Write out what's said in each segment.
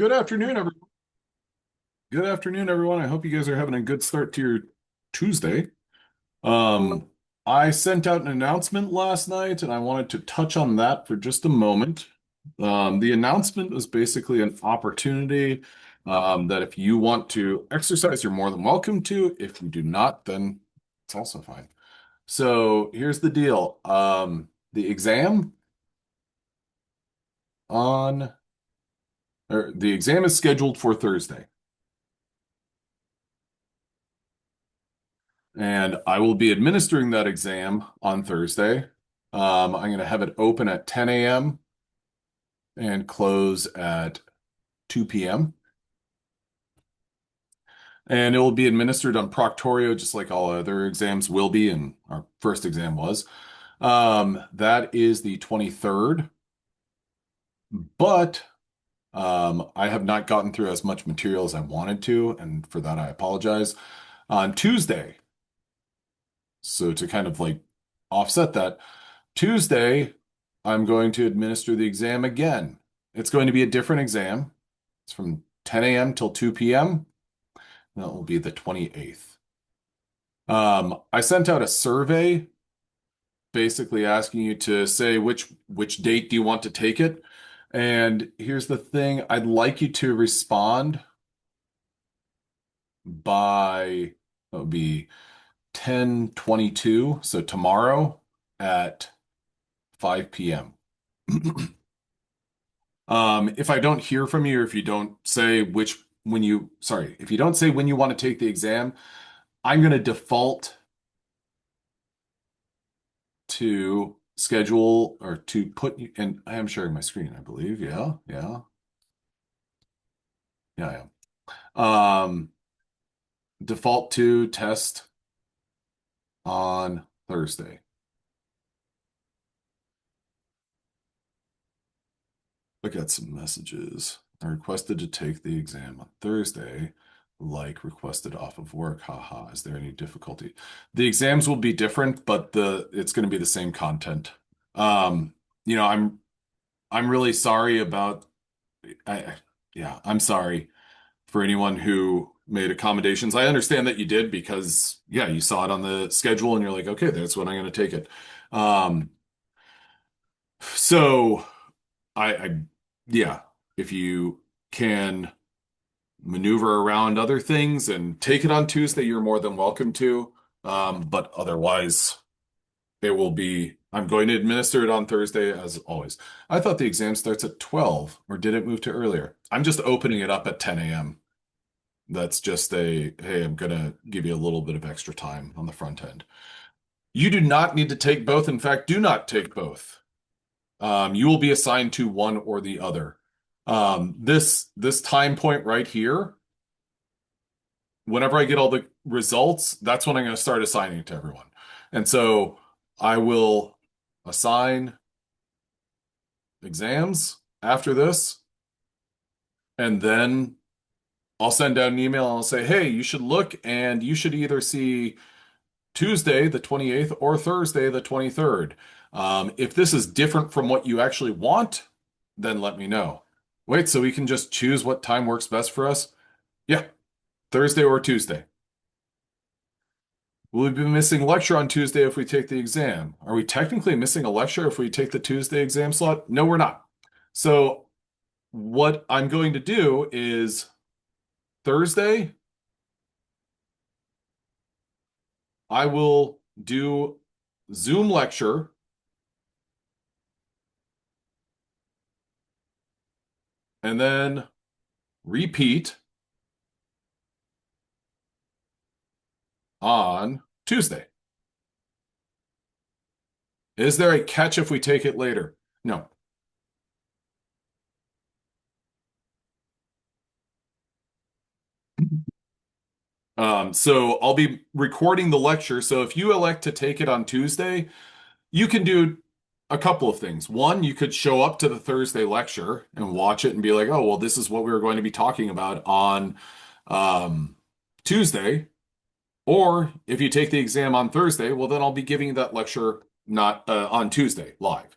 Good afternoon, everyone. Good afternoon, everyone. I hope you guys are having a good start to your Tuesday. Um, I sent out an announcement last night, and I wanted to touch on that for just a moment. The announcement was basically an opportunity that if you want to exercise, you're more than welcome to. If you do not, then it's also fine. So here's the deal. The exam on, or the exam is scheduled for Thursday. And I will be administering that exam on Thursday. I'm going to have it open at 10 a.m. and close at 2 p.m. And it will be administered on Proctorio, just like all other exams will be, and our first exam was. That is the 23rd, but I have not gotten through as much material as I wanted to, and for that I apologize. On Tuesday, so to kind of like offset that, Tuesday, I'm going to administer the exam again. It's going to be a different exam. It's from 10 a.m. till 2 p.m. That will be the 28th. I sent out a survey basically asking you to say which date do you want to take it. And here's the thing, I'd like you to respond by that would be 10:22, so tomorrow at 5 p.m. If I don't hear from you, or if you don't say if you don't say when you want to take the exam, I'm going to default to schedule or to put you, and I am sharing my screen, I believe. Yeah, yeah, yeah, I am. Default to test on Thursday. Look at some messages. I requested to take the exam on Thursday, like requested off of work. Haha, is there any difficulty? The exams will be different, but the it's going to be the same content. Um, you know, I'm really sorry about I yeah, I'm sorry for anyone who made accommodations. I understand that you did because yeah, you saw it on the schedule and you're like, okay, that's when I'm going to take it. Um, so I yeah, if you can maneuver around other things and take it on Tuesday, you're more than welcome to. But otherwise, I'm going to administer it on Thursday as always. I thought the exam starts at 12, or did it move to earlier? I'm just opening it up at 10 a.m. That's just hey, I'm gonna give you a little bit of extra time on the front end. You do not need to take both. In fact, do not take both. You will be assigned to one or the other. This time point right here, whenever I get all the results, that's when I'm going to start assigning it to everyone. And so I will assign exams after this, and then I'll send out an email and I'll say, hey, you should look and you should either see Tuesday, the 28th, or Thursday, the 23rd. If this is different from what you actually want, then let me know. Wait, so we can just choose what time works best for us? Yeah, Thursday or Tuesday. Will we be missing lecture on Tuesday if we take the exam? Are we technically missing a lecture if we take the Tuesday exam slot? No, we're not. So what I'm going to do is Thursday, I will do Zoom lecture and then repeat on Tuesday. Is there a catch if we take it later? No. So I'll be recording the lecture. So if you elect to take it on Tuesday, you can do a couple of things. One, you could show up to the Thursday lecture and watch it and be like, oh, well, this is what we were going to be talking about on Tuesday. Or if you take the exam on Thursday, well, then I'll be giving that lecture not on Tuesday live.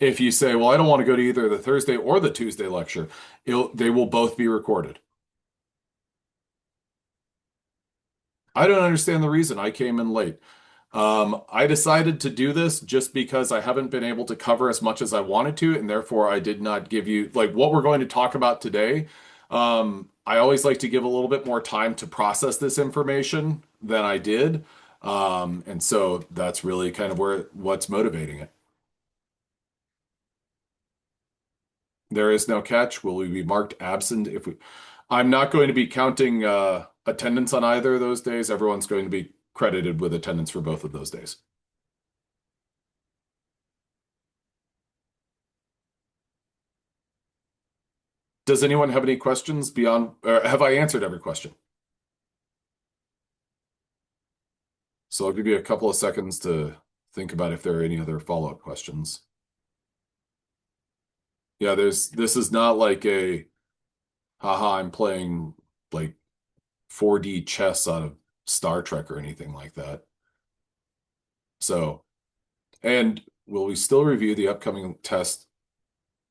If you say, well, I don't want to go to either the Thursday or the Tuesday lecture, they will both be recorded. I don't understand the reason I came in late. I decided to do this just because I haven't been able to cover as much as I wanted to, and therefore I did not give you like what we're going to talk about today. I always like to give a little bit more time to process this information than I did. And so that's really kind of what's motivating it. There is no catch. Will we be marked absent if we? I'm not going to be counting attendance on either of those days. Everyone's going to be credited with attendance for both of those days. Does anyone have any questions beyond, or have I answered every question? So I'll give you a couple of seconds to think about if there are any other follow-up questions. Yeah, this is not like a haha, I'm playing like 4D chess out of Star Trek or anything like that. So, and will we still review the upcoming test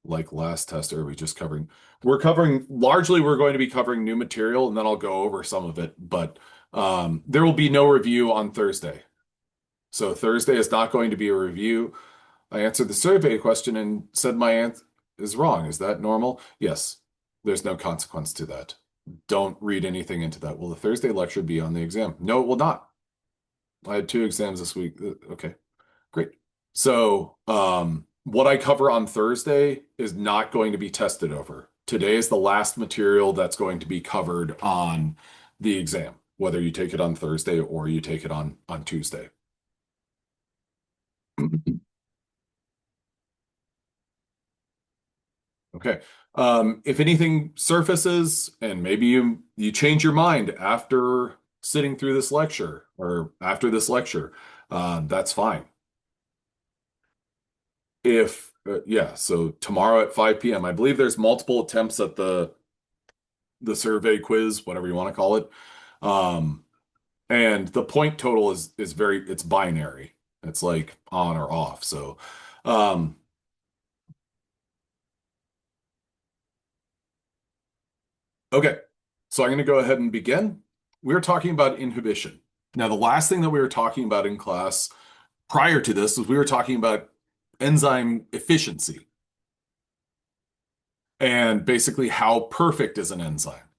like last test, or are we just covering? We're covering largely, we're going to be covering new material, and then I'll go over some of it, but there will be no review on Thursday. So Thursday is not going to be a review. I answered the survey question and said my answer is wrong. Is that normal? Yes. There's no consequence to that. Don't read anything into that. Will the Thursday lecture be on the exam? No, it will not. I had two exams this week. Okay, great. So, what I cover on Thursday is not going to be tested over. Today is the last material that's going to be covered on the exam, whether you take it on Thursday or you take it on Tuesday. Okay. If anything surfaces and maybe you change your mind after sitting through this lecture or after this lecture, that's fine. If yeah, so tomorrow at 5 p.m. I believe there's multiple attempts at the survey quiz, whatever you want to call it. Um, and the point total is very it's binary. It's like on or off. So um okay. So I'm going to go ahead and begin. We're talking about inhibition. Now, the last thing that we were talking about in class prior to this was we were talking about enzyme efficiency and basically how perfect is an enzyme.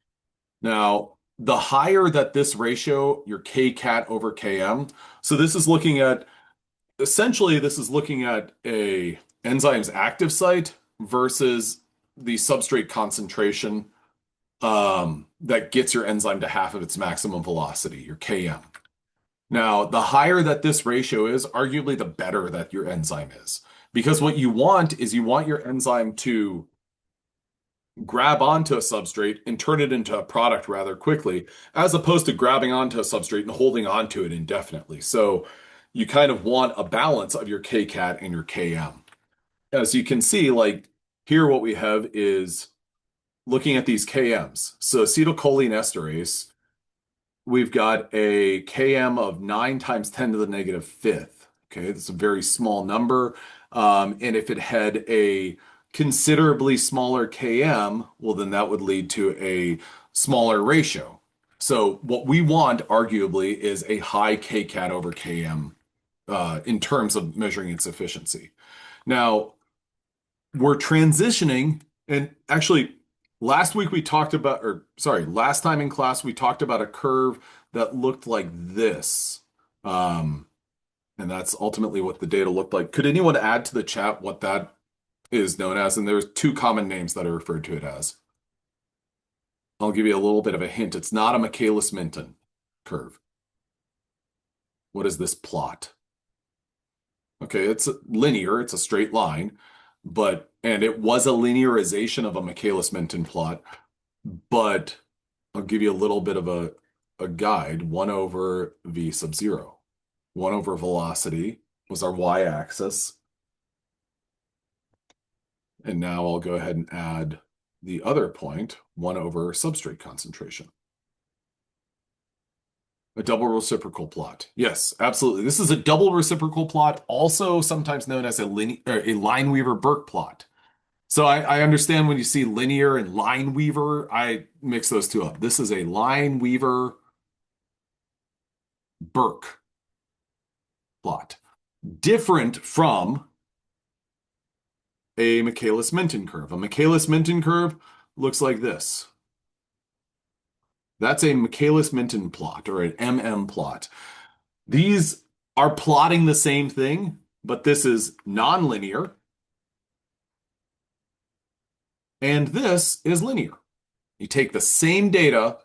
Now, the higher that this ratio, your Kcat over Km, so this is looking at essentially this is looking at a enzyme's active site versus the substrate concentration that gets your enzyme to half of its maximum velocity, your Km. Now, the higher that this ratio is, arguably the better that your enzyme is. Because what you want is you want your enzyme to grab onto a substrate and turn it into a product rather quickly, as opposed to grabbing onto a substrate and holding onto it indefinitely. So you kind of want a balance of your Kcat and your Km. As you can see, like here, what we have is looking at these Kms. So acetylcholine esterase, we've got a Km of 9 times 10 to the negative fifth. Okay, that's a very small number. And if it had a considerably smaller Km, well, then that would lead to a smaller ratio. So what we want, arguably, is a high Kcat over Km in terms of measuring its efficiency. Now, we're transitioning, and actually, last week we talked about, or sorry, last time in class we talked about a curve that looked like this. And that's ultimately what the data looked like. Could anyone add to the chat what that is known as? And there's two common names that are referred to it as. I'll give you a little bit of a hint. It's not a Michaelis-Menten curve. What is this plot? Okay, it's linear, it's a straight line, and it was a linearization of a Michaelis-Menten plot, but I'll give you a little bit of a guide. 1 over v sub 0. 1 over velocity was our y-axis. And now I'll go ahead and add the other point, 1 over substrate concentration. A double reciprocal plot. Yes, absolutely. This is a double reciprocal plot, also sometimes known as a Lineweaver-Burke plot. So I understand when you see linear and Lineweaver, I mix those two up. This is a Lineweaver-Burke plot. Different from a Michaelis-Menten curve. A Michaelis-Menten curve looks like this. That's a Michaelis-Menten plot or an MM plot. These are plotting the same thing, but this is nonlinear, and this is linear. You take the same data,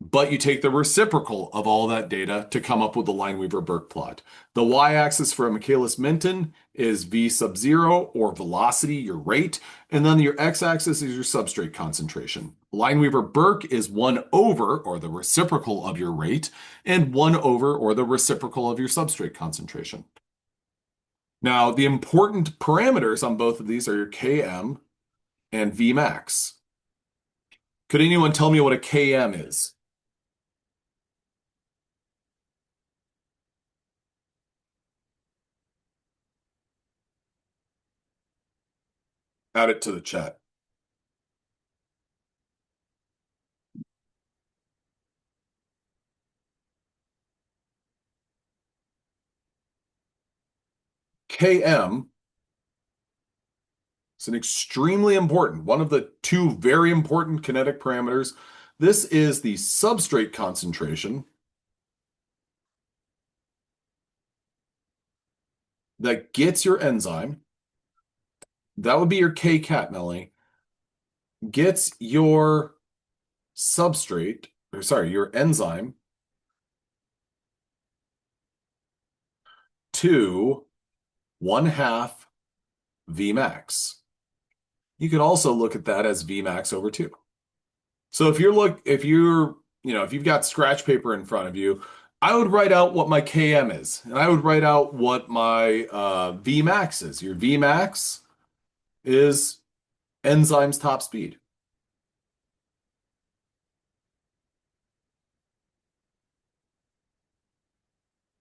but you take the reciprocal of all that data to come up with the Lineweaver-Burke plot. The y-axis for a Michaelis-Menten is v sub 0, or velocity, your rate, and then your x-axis is your substrate concentration. Lineweaver-Burke is 1 over, or the reciprocal of your rate, and 1 over, or the reciprocal of your substrate concentration. Now, the important parameters on both of these are your Km and Vmax. Could anyone tell me what a Km is? Add it to the chat. Km is an extremely important, one of the two very important kinetic parameters. This is the substrate concentration that gets your enzyme. That would be your Kcat, Melanie. Gets your substrate, or sorry, your enzyme to 1/2 Vmax. You could also look at that as Vmax over 2. So if you've got scratch paper in front of you, I would write out what my Km is, and I would write out what my Vmax is. Your Vmax is enzyme's top speed.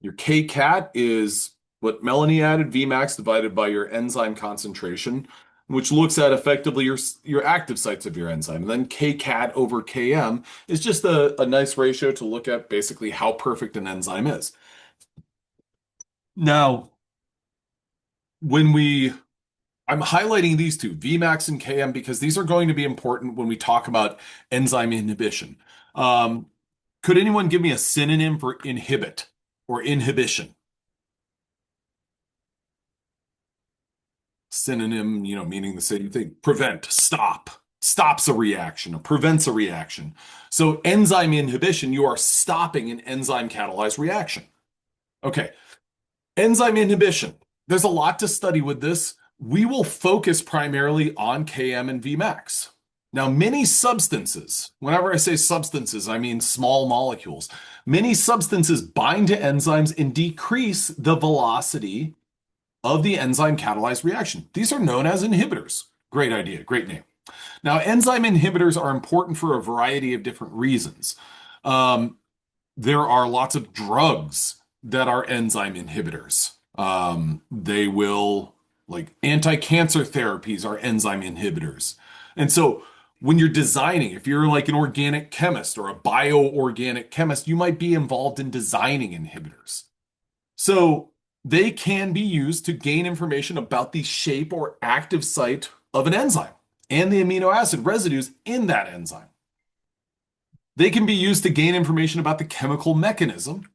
Your Kcat is what Melanie added, Vmax divided by your enzyme concentration, which looks at effectively your active sites of your enzyme. And then Kcat over Km is just a nice ratio to look at basically how perfect an enzyme is. Now, I'm highlighting these two, Vmax and Km, because these are going to be important when we talk about enzyme inhibition. Could anyone give me a synonym for inhibit or inhibition? Synonym, meaning the same thing. Prevent, stop, stops a reaction or prevents a reaction. So enzyme inhibition, you are stopping an enzyme catalyzed reaction. Okay, enzyme inhibition. There's a lot to study with this. We will focus primarily on Km and Vmax. Now, many substances, whenever I say substances, I mean small molecules. Many substances bind to enzymes and decrease the velocity of the enzyme catalyzed reaction. These are known as inhibitors. Great idea, great name. Now, enzyme inhibitors are important for a variety of different reasons. There are lots of drugs that are enzyme inhibitors. They will, like anti-cancer therapies are enzyme inhibitors. And so when you're designing, if you're like an organic chemist or a bioorganic chemist, you might be involved in designing inhibitors. So they can be used to gain information about the shape or active site of an enzyme and the amino acid residues in that enzyme. They can be used to gain information about the chemical mechanism,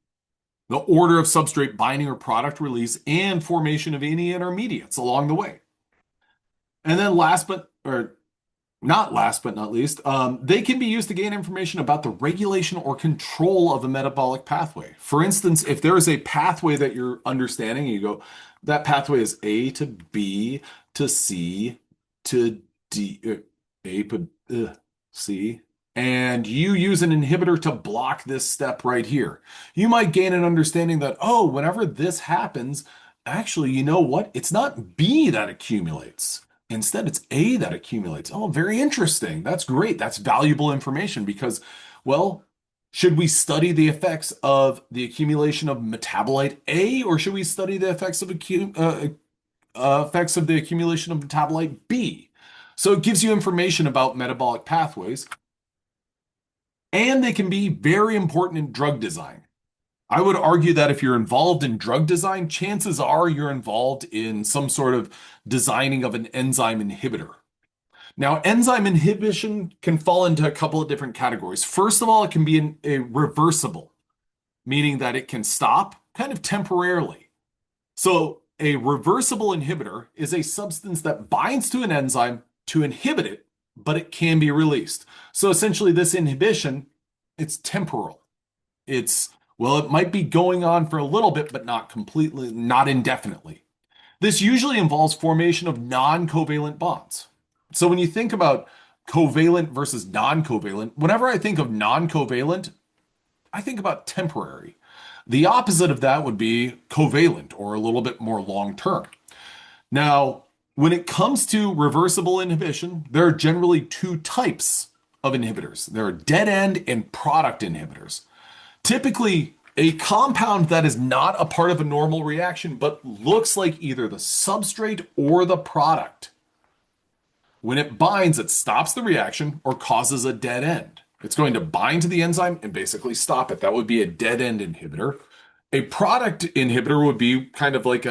the order of substrate binding or product release, and formation of any intermediates along the way. And then not last but not least, they can be used to gain information about the regulation or control of a metabolic pathway. For instance, if there is a pathway that you're understanding, you go, that pathway is A to B to C to D, A to C, and you use an inhibitor to block this step right here. You might gain an understanding that, oh, whenever this happens, actually, you know what? It's not B that accumulates. Instead, it's A that accumulates. Oh, very interesting. That's great. That's valuable information because, well, Should we study the effects of the accumulation of metabolite A, or should we study the effects of the accumulation of metabolite B? So it gives you information about metabolic pathways, and they can be very important in drug design. I would argue that if you're involved in drug design, chances are you're involved in some sort of designing of an enzyme inhibitor. Now, enzyme inhibition can fall into a couple of different categories. First of all, it can be a reversible, meaning that it can stop kind of temporarily. So, a reversible inhibitor is a substance that binds to an enzyme to inhibit it, but it can be released. So, essentially, this inhibition, it's temporal. Well, it might be going on for a little bit, but not completely, not indefinitely. This usually involves formation of non-covalent bonds. So when you think about covalent versus non-covalent, whenever I think of non-covalent, I think about temporary. The opposite of that would be covalent or a little bit more long-term. Now, when it comes to reversible inhibition, there are generally two types of inhibitors. There are dead end and product inhibitors. Typically, a compound that is not a part of a normal reaction but looks like either the substrate or the product. When it binds, it stops the reaction or causes a dead end. It's going to bind to the enzyme and basically stop it. That would be a dead end inhibitor. A product inhibitor would be kind of like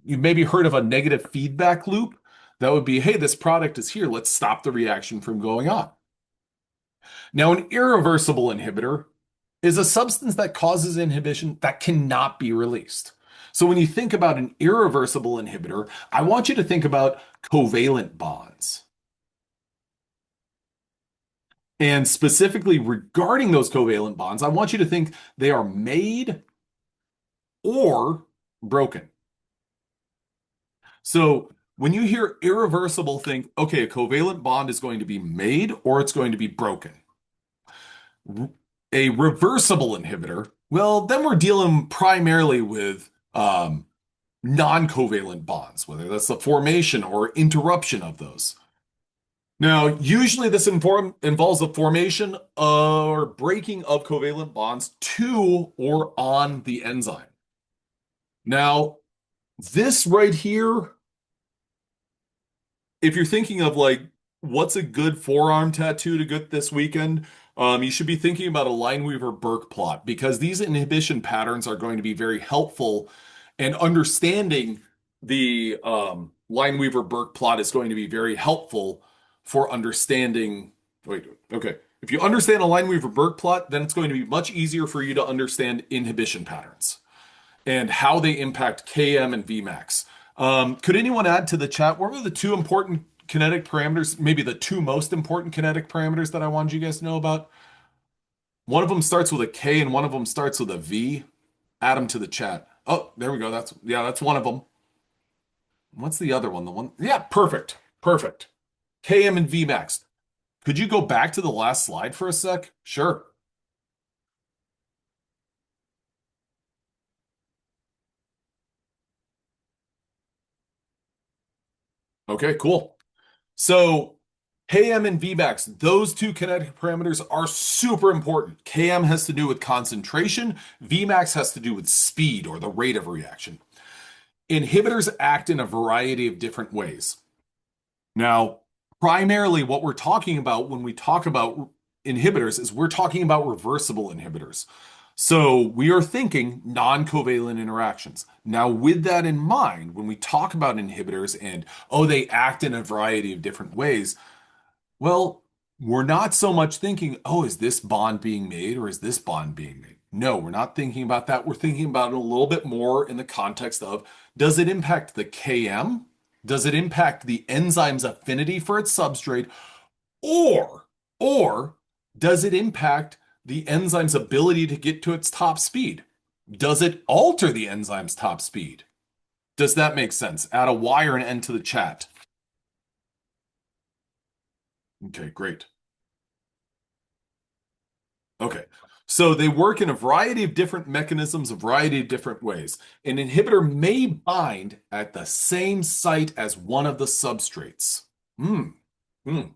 you've maybe heard of a negative feedback loop. That would be, hey, this product is here. Let's stop the reaction from going on. Now, an irreversible inhibitor is a substance that causes inhibition that cannot be released. So when you think about an irreversible inhibitor, I want you to think about covalent bonds. And specifically regarding those covalent bonds, I want you to think they are made or broken. So when you hear irreversible, think, okay, a covalent bond is going to be made or it's going to be broken. A reversible inhibitor, well, then we're dealing primarily with non-covalent bonds, whether that's the formation or interruption of those. Now, usually this involves the formation or breaking of covalent bonds to or on the enzyme. Now, this right here, if you're thinking of like, what's a good forearm tattoo to get this weekend? You should be thinking about a Lineweaver-Burke plot because these inhibition patterns are going to be very helpful, and understanding the Lineweaver-Burke plot is going to be very helpful for understanding. Wait, okay. If you understand a Lineweaver-Burke plot, then it's going to be much easier for you to understand inhibition patterns and how they impact Km and Vmax. Could anyone add to the chat? What were the two important kinetic parameters, maybe the two most important kinetic parameters that I wanted you guys to know about? One of them starts with a K and one of them starts with a V. Add them to the chat. Oh, there we go. That's one of them. What's the other one? Yeah, perfect. Perfect. Km and Vmax. Could you go back to the last slide for a sec? Sure. Okay, cool. So Km and Vmax, those two kinetic parameters are super important. Km has to do with concentration. Vmax has to do with speed or the rate of reaction. Inhibitors act in a variety of different ways. Now, primarily what we're talking about when we talk about inhibitors is we're talking about reversible inhibitors. So we are thinking non-covalent interactions. Now, with that in mind, when we talk about inhibitors and, oh, they act in a variety of different ways, well, we're not so much thinking, oh, is this bond being made or is this bond being made? No, we're not thinking about that. We're thinking about it a little bit more in the context of, does it impact the Km? Does it impact the enzyme's affinity for its substrate? Or does it impact the enzyme's ability to get to its top speed? Does it alter the enzyme's top speed? Does that make sense? Add a Y or an N to the chat. Okay, great. Okay, so they work in a variety of different mechanisms, a variety of different ways. An inhibitor may bind at the same site as one of the substrates. Hmm. Hmm.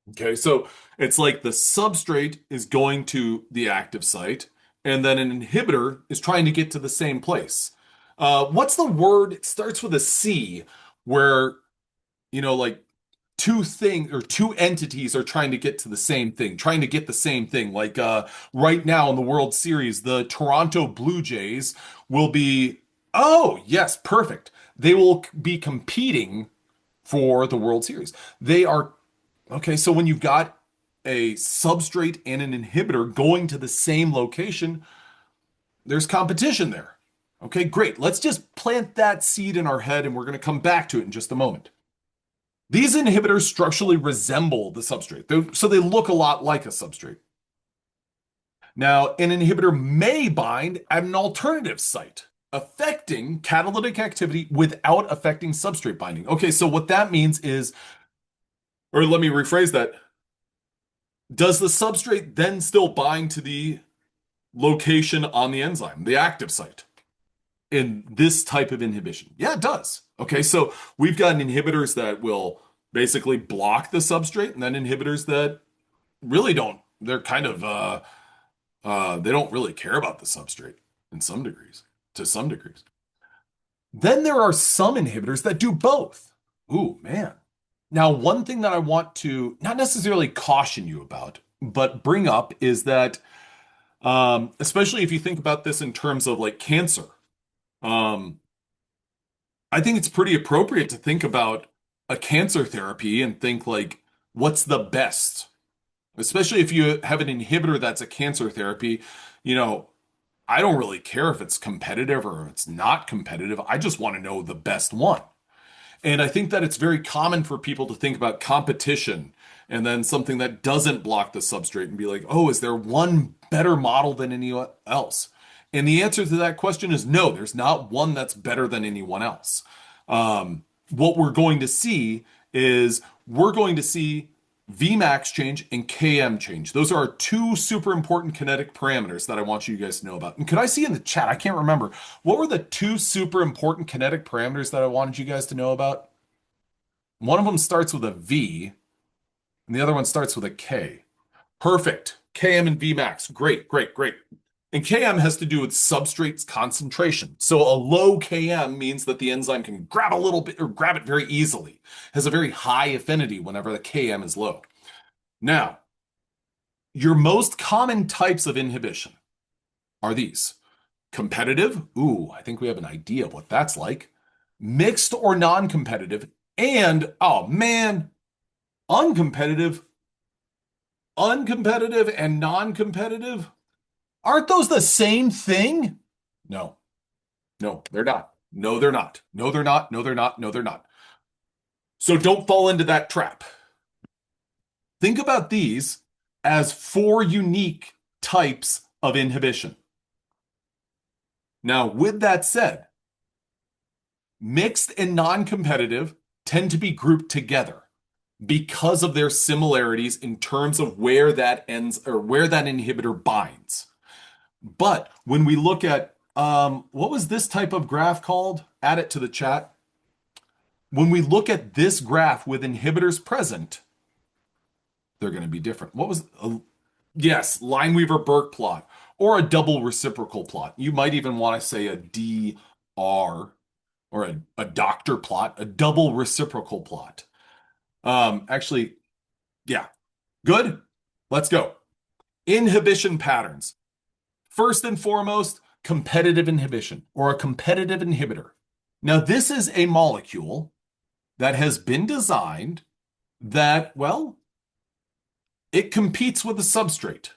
Okay, so it's like the substrate is going to the active site, and then an inhibitor is trying to get to the same place. What's the word? It starts with a C, where, like two entities are trying to get to the same thing, trying to get the same thing. Like right now in the World Series, the Toronto Blue Jays will be, oh, yes, perfect. They will be competing for the World Series. They are Okay, so when you've got a substrate and an inhibitor going to the same location, there's competition there. Okay, great. Let's just plant that seed in our head and we're going to come back to it in just a moment. These inhibitors structurally resemble the substrate, so they look a lot like a substrate. Now, an inhibitor may bind at an alternative site, affecting catalytic activity without affecting substrate binding. Okay, so what that means is, or let me rephrase that. Does the substrate then still bind to the location on the enzyme, the active site, in this type of inhibition? Yeah, it does. Okay, so we've got inhibitors that will basically block the substrate, and then inhibitors that really don't. They're kind of they don't really care about the substrate in some degrees, to some degrees. Then there are some inhibitors that do both. Ooh, man. Now, one thing that I want to not necessarily caution you about, but bring up is that especially if you think about this in terms of like cancer. Um, I think it's pretty appropriate to think about a cancer therapy and think like, what's the best? Especially if you have an inhibitor that's a cancer therapy, you know, I don't really care if it's competitive or if it's not competitive. I just want to know the best one. And I think that it's very common for people to think about competition and then something that doesn't block the substrate and be like, oh, is there one better model than anyone else? And the answer to that question is no, there's not one that's better than anyone else. What we're going to see is we're going to see Vmax change and Km change. Those are our two super important kinetic parameters that I want you guys to know about. And could I see in the chat? I can't remember. What were the two super important kinetic parameters that I wanted you guys to know about? One of them starts with a V, and the other one starts with a K. Perfect. Km and Vmax. Great, great, great. And Km has to do with substrate's concentration. So a low Km means that the enzyme can grab a little bit or grab it very easily. Has a very high affinity whenever the Km is low. Now, your most common types of inhibition are these. Competitive. Ooh, I think we have an idea of what that's like. Mixed or non-competitive. And, oh man, uncompetitive. Uncompetitive and non-competitive. Aren't those the same thing? No, no, they're not. No, they're not. No, they're not. No, they're not. No, they're not. So don't fall into that trap. Think about these as four unique types of inhibition. Now, with that said, mixed and non-competitive tend to be grouped together because of their similarities in terms of where that ends or where that inhibitor binds. But when we look at what was this type of graph called? Add it to the chat. When we look at this graph with inhibitors present, they're going to be different. What was yes, Lineweaver-Burke plot or a double reciprocal plot. You might even want to say a DR or a doctor plot, a double reciprocal plot. Actually, yeah, good. Let's go. Inhibition patterns. First and foremost, competitive inhibition or a competitive inhibitor. Now, this is a molecule that has been designed that, well, it competes with a substrate.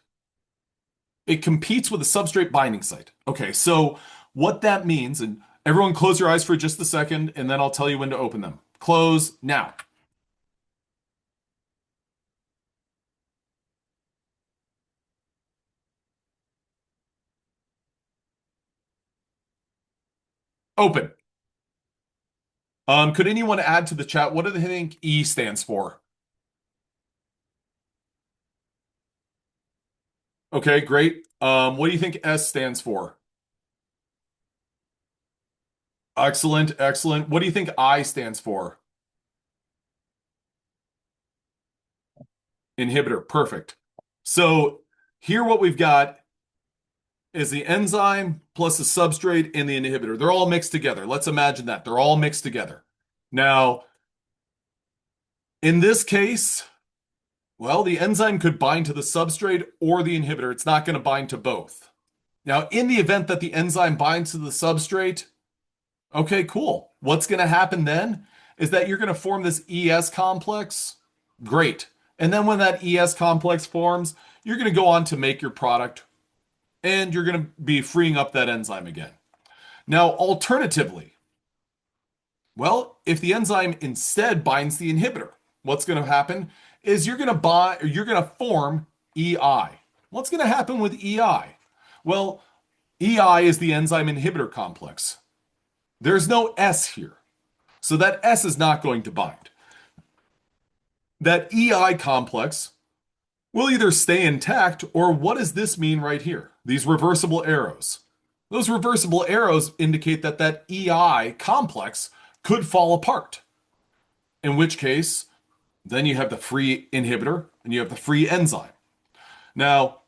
It competes with a substrate binding site. Okay, so what that means, and everyone close your eyes for just a second, and then I'll tell you when to open them. Close now. Open. Could anyone add to the chat? What do they think E stands for? Okay, great. What do you think S stands for? Excellent, excellent. What do you think I stands for? Inhibitor, perfect. So here what we've got is the enzyme plus the substrate and the inhibitor. They're all mixed together. Let's imagine that. They're all mixed together. Now, in this case, well, the enzyme could bind to the substrate or the inhibitor. It's not going to bind to both. Now, in the event that the enzyme binds to the substrate, okay, cool. What's going to happen then is that you're going to form this ES complex. Great. And then when that ES complex forms, you're going to go on to make your product and you're going to be freeing up that enzyme again. Now, alternatively, well, if the enzyme instead binds the inhibitor, what's going to happen is you're going to form EI. What's going to happen with EI? Well, EI is the enzyme inhibitor complex. There's no S here. So that S is not going to bind. That EI complex will either stay intact or what does this mean right here? These reversible arrows. Those reversible arrows indicate that that EI complex could fall apart. In which case, then you have the free inhibitor and you have the free enzyme. Now,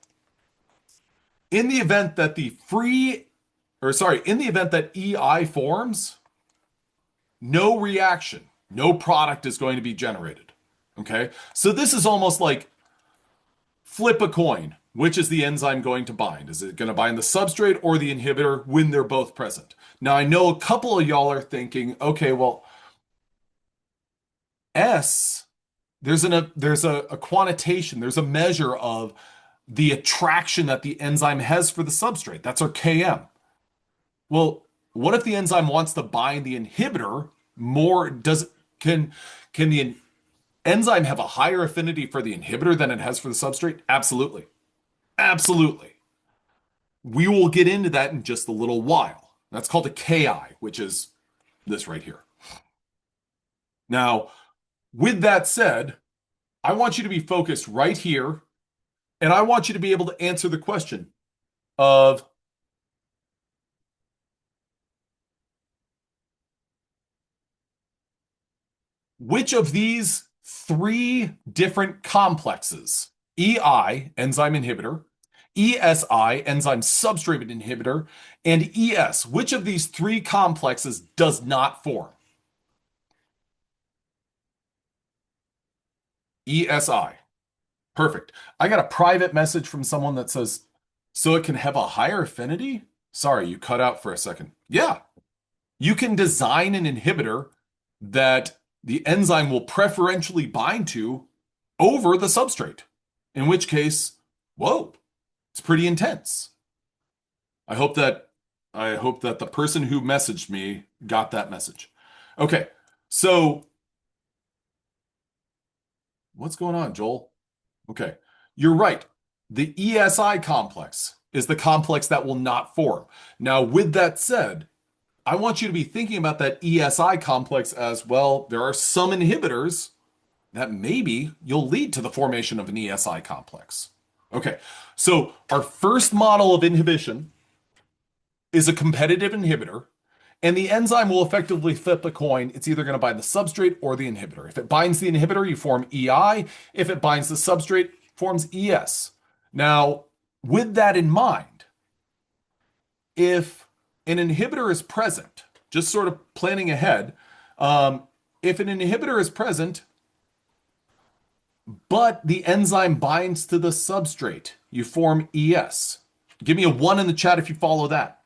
in the event that in the event that EI forms, no reaction, no product is going to be generated. Okay? So this is almost like flip a coin. Which is the enzyme going to bind? Is it going to bind the substrate or the inhibitor when they're both present? Now, I know a couple of y'all are thinking, okay, well, S, there's a quantitation, there's a measure of the attraction that the enzyme has for the substrate. That's our Km. Well, what if the enzyme wants to bind the inhibitor more? Can the enzyme have a higher affinity for the inhibitor than it has for the substrate? Absolutely. Absolutely. We will get into that in just a little while. That's called a Ki, which is this right here. Now, with that said, I want you to be focused right here, and I want you to be able to answer the question of which of these three different complexes, EI, enzyme inhibitor, ESI, enzyme substrate inhibitor, and ES, which of these three complexes does not form? ESI. Perfect. I got a private message from someone that says, so it can have a higher affinity? Sorry, you cut out for a second. Yeah, you can design an inhibitor that the enzyme will preferentially bind to over the substrate, in which case, whoa, it's pretty intense. I hope that the person who messaged me got that message. Okay, so what's going on, Joel? Okay, you're right. The ESI complex is the complex that will not form. Now, with that said, I want you to be thinking about that ESI complex as well. There are some inhibitors that maybe you'll lead to the formation of an ESI complex. Okay, so our first model of inhibition is a competitive inhibitor, and the enzyme will effectively flip a coin. It's either going to bind the substrate or the inhibitor. If it binds the inhibitor, you form EI. If it binds the substrate, forms ES. Now, with that in mind, if an inhibitor is present, just sort of planning ahead, if an inhibitor is present, but the enzyme binds to the substrate, you form ES. Give me a 1 in the chat if you follow that.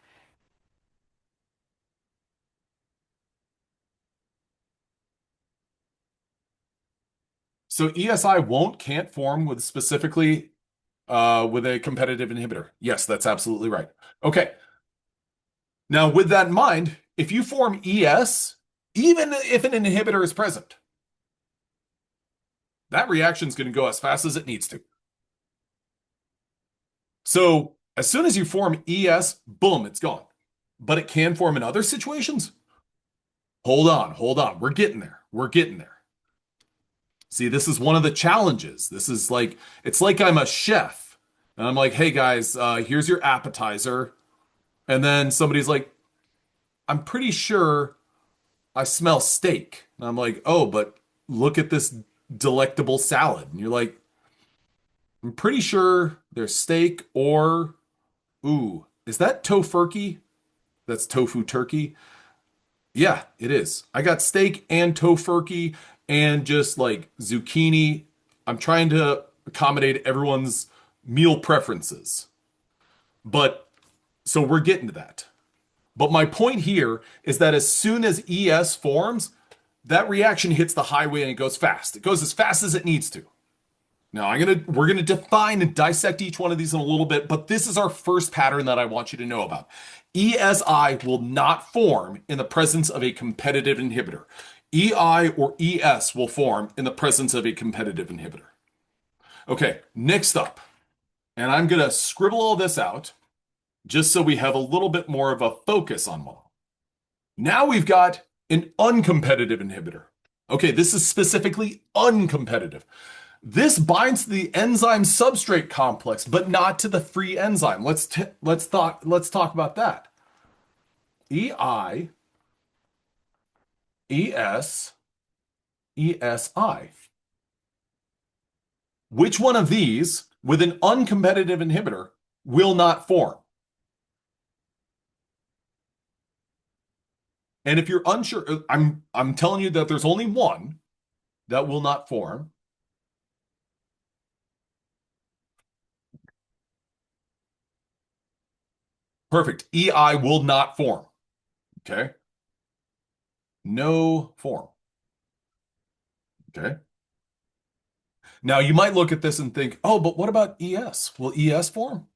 So ESI can't form with specifically with a competitive inhibitor. Yes, that's absolutely right. Okay. Now, with that in mind, if you form ES, even if an inhibitor is present, that reaction is going to go as fast as it needs to. So as soon as you form ES, boom, it's gone. But it can form in other situations. Hold on. We're getting there. See, this is one of the challenges. This is like, it's like I'm a chef. And I'm like, hey guys, here's your appetizer. And then somebody's like, I'm pretty sure I smell steak. And I'm like, oh, but look at this delectable salad. And you're like, I'm pretty sure there's steak or, ooh, is that tofurkey? That's tofu turkey. Yeah, it is. I got steak and tofurkey and just like zucchini. I'm trying to accommodate everyone's meal preferences. But so we're getting to that. But my point here is that as soon as ES forms, that reaction hits the highway and it goes fast. It goes as fast as it needs to. Now, we're gonna define and dissect each one of these in a little bit, but this is our first pattern that I want you to know about. ESI will not form in the presence of a competitive inhibitor. EI or ES will form in the presence of a competitive inhibitor. Okay, next up, and I'm gonna scribble all this out just so we have a little bit more of a focus on one. Now we've got an uncompetitive inhibitor. Okay, this is specifically uncompetitive. This binds to the enzyme substrate complex, but not to the free enzyme. Let's talk about that. EI, ES, ESI. Which one of these with an uncompetitive inhibitor will not form? And if you're unsure, I'm telling you that there's only one that will not form. Perfect. EI will not form. Okay. No form. Okay. Now you might look at this and think, oh, but what about ES? Will ES form?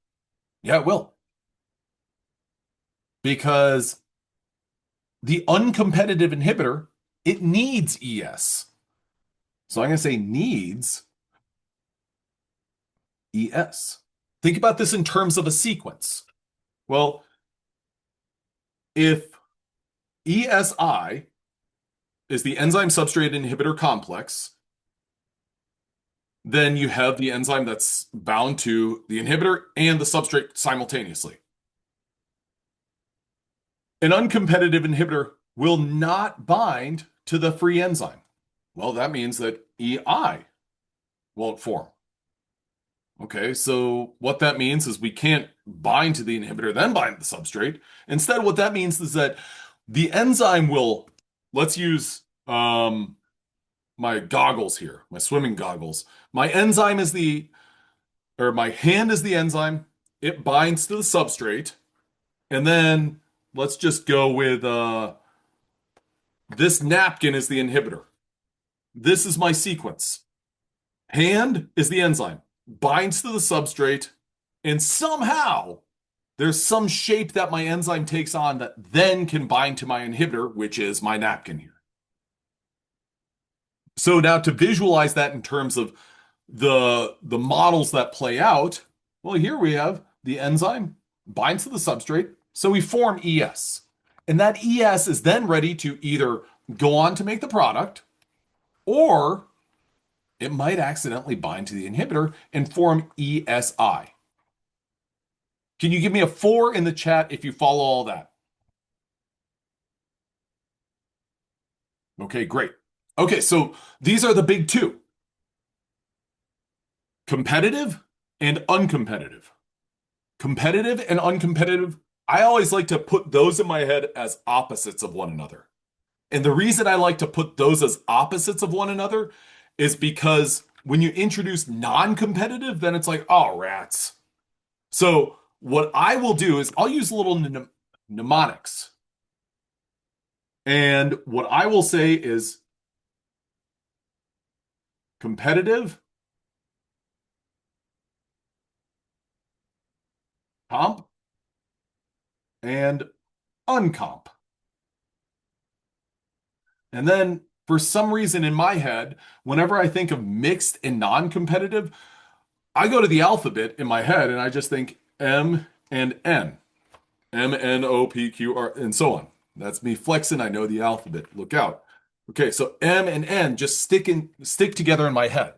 Yeah, it will. Because the uncompetitive inhibitor, it needs ES. So I'm going to say needs ES. Think about this in terms of a sequence. Well, if ESI is the enzyme substrate inhibitor complex, then you have the enzyme that's bound to the inhibitor and the substrate simultaneously. An uncompetitive inhibitor will not bind to the free enzyme. Well, that means that EI won't form. Okay, so what that means is we can't bind to the inhibitor, then bind the substrate. Instead, what that means is that the enzyme will, let's use my goggles here, my swimming goggles. My enzyme is my hand is the enzyme. It binds to the substrate. And then let's just go with this napkin is the inhibitor. This is my sequence. Hand is the enzyme, binds to the substrate, and somehow there's some shape that my enzyme takes on that then can bind to my inhibitor, which is my napkin here. So now to visualize that in terms of the models that play out, well, here we have the enzyme binds to the substrate, so we form ES. And that ES is then ready to either go on to make the product, or it might accidentally bind to the inhibitor and form ESI. Can you give me a 4 in the chat if you follow all that? Okay, great. Okay, so these are the big two. Competitive and uncompetitive. Competitive and uncompetitive, I always like to put those in my head as opposites of one another. And the reason I like to put those as opposites of one another is because when you introduce non-competitive, then it's like, oh, rats. So what I will do is I'll use little mnemonics. And what I will say is competitive, comp, and uncomp. And then for some reason in my head, whenever I think of mixed and non-competitive, I go to the alphabet in my head and I just think M and N. M, N, O, P, Q, R, and so on. That's me flexing. I know the alphabet. Look out. Okay, so M and N just stick together in my head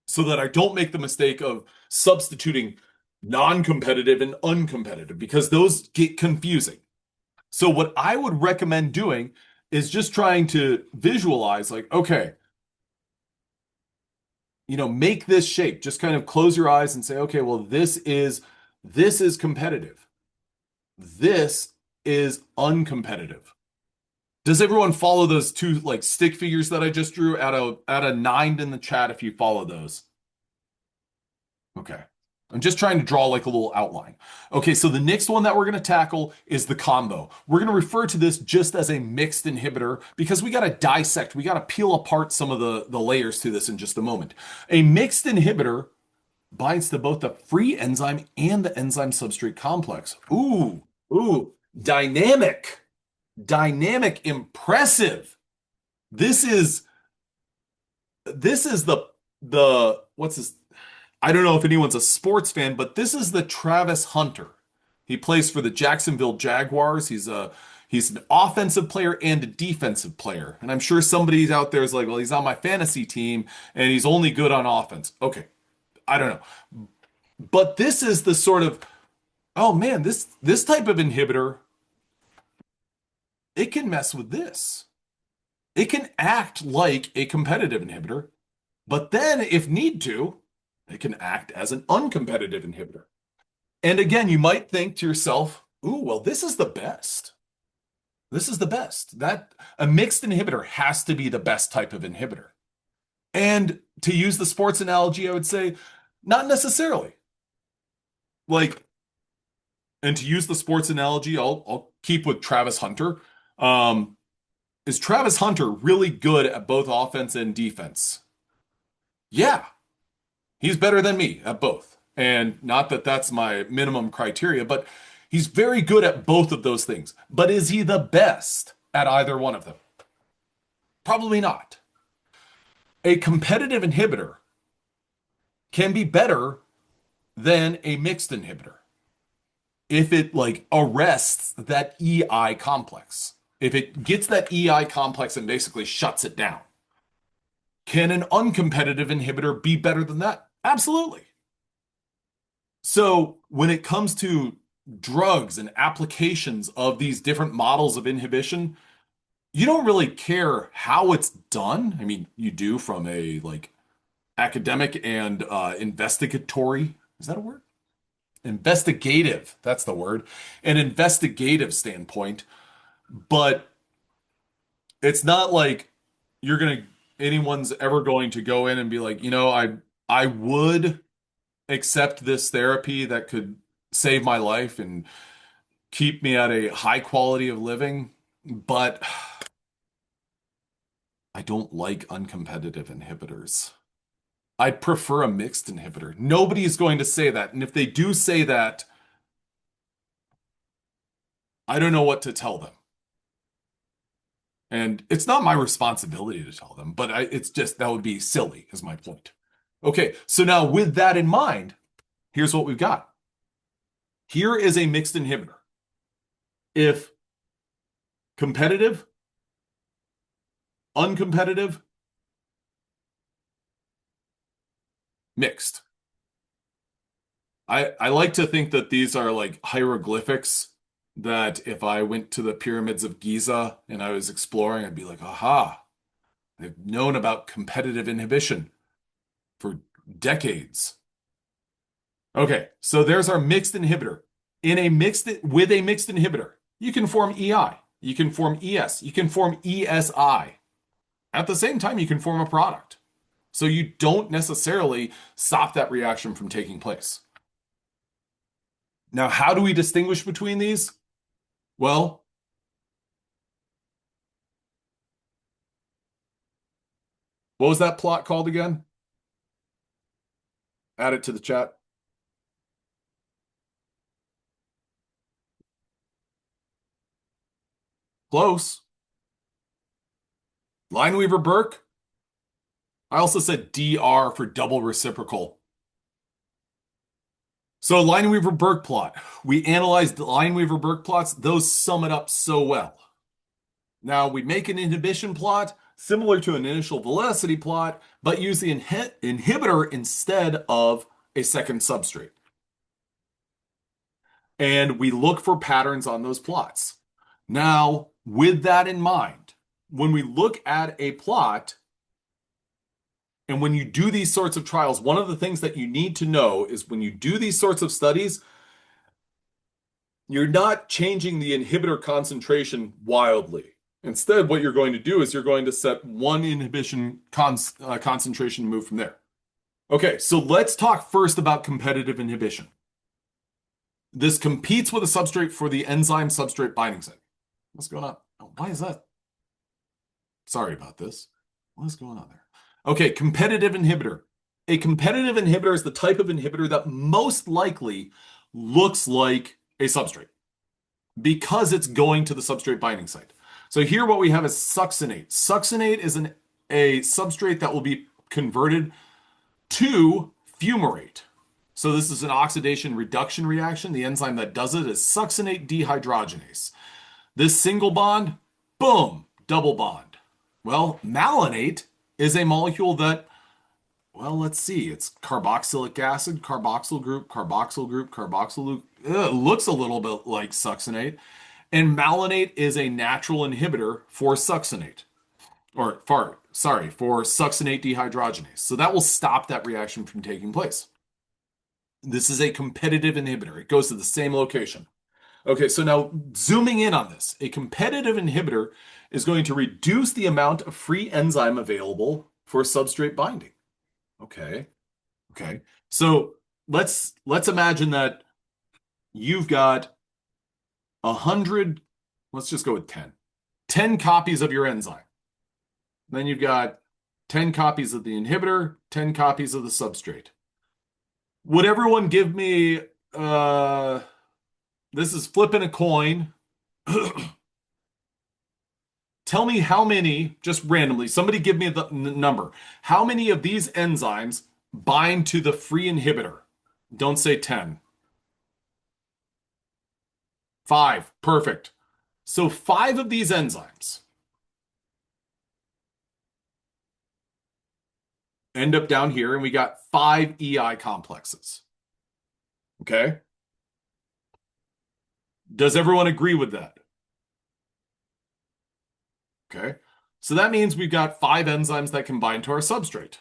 so that I don't make the mistake of substituting non-competitive and uncompetitive because those get confusing. So what I would recommend doing is just trying to visualize like, okay, make this shape. Just kind of close your eyes and say, okay, well, this is competitive. This is uncompetitive. Does everyone follow those two like stick figures that I just drew? Add a 9 in the chat if you follow those. Okay. I'm just trying to draw like a little outline. Okay, so the next one that we're going to tackle is the combo. We're going to refer to this just as a mixed inhibitor because we got to dissect, we got to peel apart some of the layers to this in just a moment. A mixed inhibitor binds to both the free enzyme and the enzyme substrate complex. Ooh, dynamic, impressive. This is the what's this? I don't know if anyone's a sports fan, but this is the Travis Hunter. He plays for the Jacksonville Jaguars. He's an offensive player and a defensive player. And I'm sure somebody out there is like, well, he's on my fantasy team and he's only good on offense. Okay. I don't know. But this is the sort of, oh man, this type of inhibitor, it can mess with this. It can act like a competitive inhibitor, but then if need to, it can act as an uncompetitive inhibitor. And again, you might think to yourself, ooh, well, this is the best. This is the best. That a mixed inhibitor has to be the best type of inhibitor. And to use the sports analogy, I would say, not necessarily. Like, and to use the sports analogy, I'll keep with Travis Hunter. Is Travis Hunter really good at both offense and defense? Yeah, he's better than me at both. And not that that's my minimum criteria, but he's very good at both of those things. But is he the best at either one of them? Probably not. A competitive inhibitor can be better than a mixed inhibitor if it like arrests that EI complex. If it gets that EI complex and basically shuts it down. Can an uncompetitive inhibitor be better than that? Absolutely. So when it comes to drugs and applications of these different models of inhibition, you don't really care how it's done. I mean, you do from a like academic and investigatory, is that a word? Investigative, that's the word. An investigative standpoint, but it's not like anyone's ever going to go in and be like, I would accept this therapy that could save my life and keep me at a high quality of living, but I don't like uncompetitive inhibitors. I'd prefer a mixed inhibitor. Nobody is going to say that. And if they do say that, I don't know what to tell them. And it's not my responsibility to tell them, but it's just that would be silly, is my point. Okay, so now with that in mind, here's what we've got. Here is a mixed inhibitor. If competitive, uncompetitive, mixed. I like to think that these are like hieroglyphics that if I went to the pyramids of Giza and I was exploring, I'd be like, aha, they've known about competitive inhibition for decades. Okay, so there's our mixed inhibitor. With a mixed inhibitor, you can form EI, you can form ES, you can form ESI. At the same time, you can form a product. So you don't necessarily stop that reaction from taking place. Now, how do we distinguish between these? Well, what was that plot called again? Add it to the chat. Close. Lineweaver-Burke. I also said DR for double reciprocal. So Lineweaver-Burke plot. We analyzed the Lineweaver-Burke plots. Those sum it up so well. Now we make an inhibition plot similar to an initial velocity plot, but use the inhibitor instead of a second substrate. And we look for patterns on those plots. Now, with that in mind, when we look at a plot And when you do these sorts of trials, one of the things that you need to know is when you do these sorts of studies, you're not changing the inhibitor concentration wildly. Instead, what you're going to do is you're going to set one inhibition concentration and move from there. Okay, so let's talk first about competitive inhibition. This competes with a substrate for the enzyme substrate binding site. What's going on? Oh, why is that? Sorry about this. What is going on there? Okay, competitive inhibitor. A competitive inhibitor is the type of inhibitor that most likely looks like a substrate because it's going to the substrate binding site. So here what we have is succinate. Succinate is a substrate that will be converted to fumarate. So this is an oxidation reduction reaction. The enzyme that does it is succinate dehydrogenase. This single bond, boom, double bond. Well, malonate is a molecule that, well, let's see. It's carboxylic acid, carboxyl group, carboxyl group, carboxyl group. It looks a little bit like succinate. And malonate is a natural inhibitor for succinate. For succinate dehydrogenase. So that will stop that reaction from taking place. This is a competitive inhibitor. It goes to the same location. Okay, so now zooming in on this, a competitive inhibitor is going to reduce the amount of free enzyme available for substrate binding. Okay. So let's imagine that you've got 100, let's just go with 10 copies of your enzyme. Then you've got 10 copies of the inhibitor, 10 copies of the substrate. Would everyone give me, this is flipping a coin. Tell me how many, just randomly, somebody give me the number. How many of these enzymes bind to the free inhibitor? Don't say 10. 5, perfect. So 5 of these enzymes end up down here, and we got 5 EI complexes. Okay? Does everyone agree with that? Okay. So that means we've got 5 enzymes that can bind to our substrate.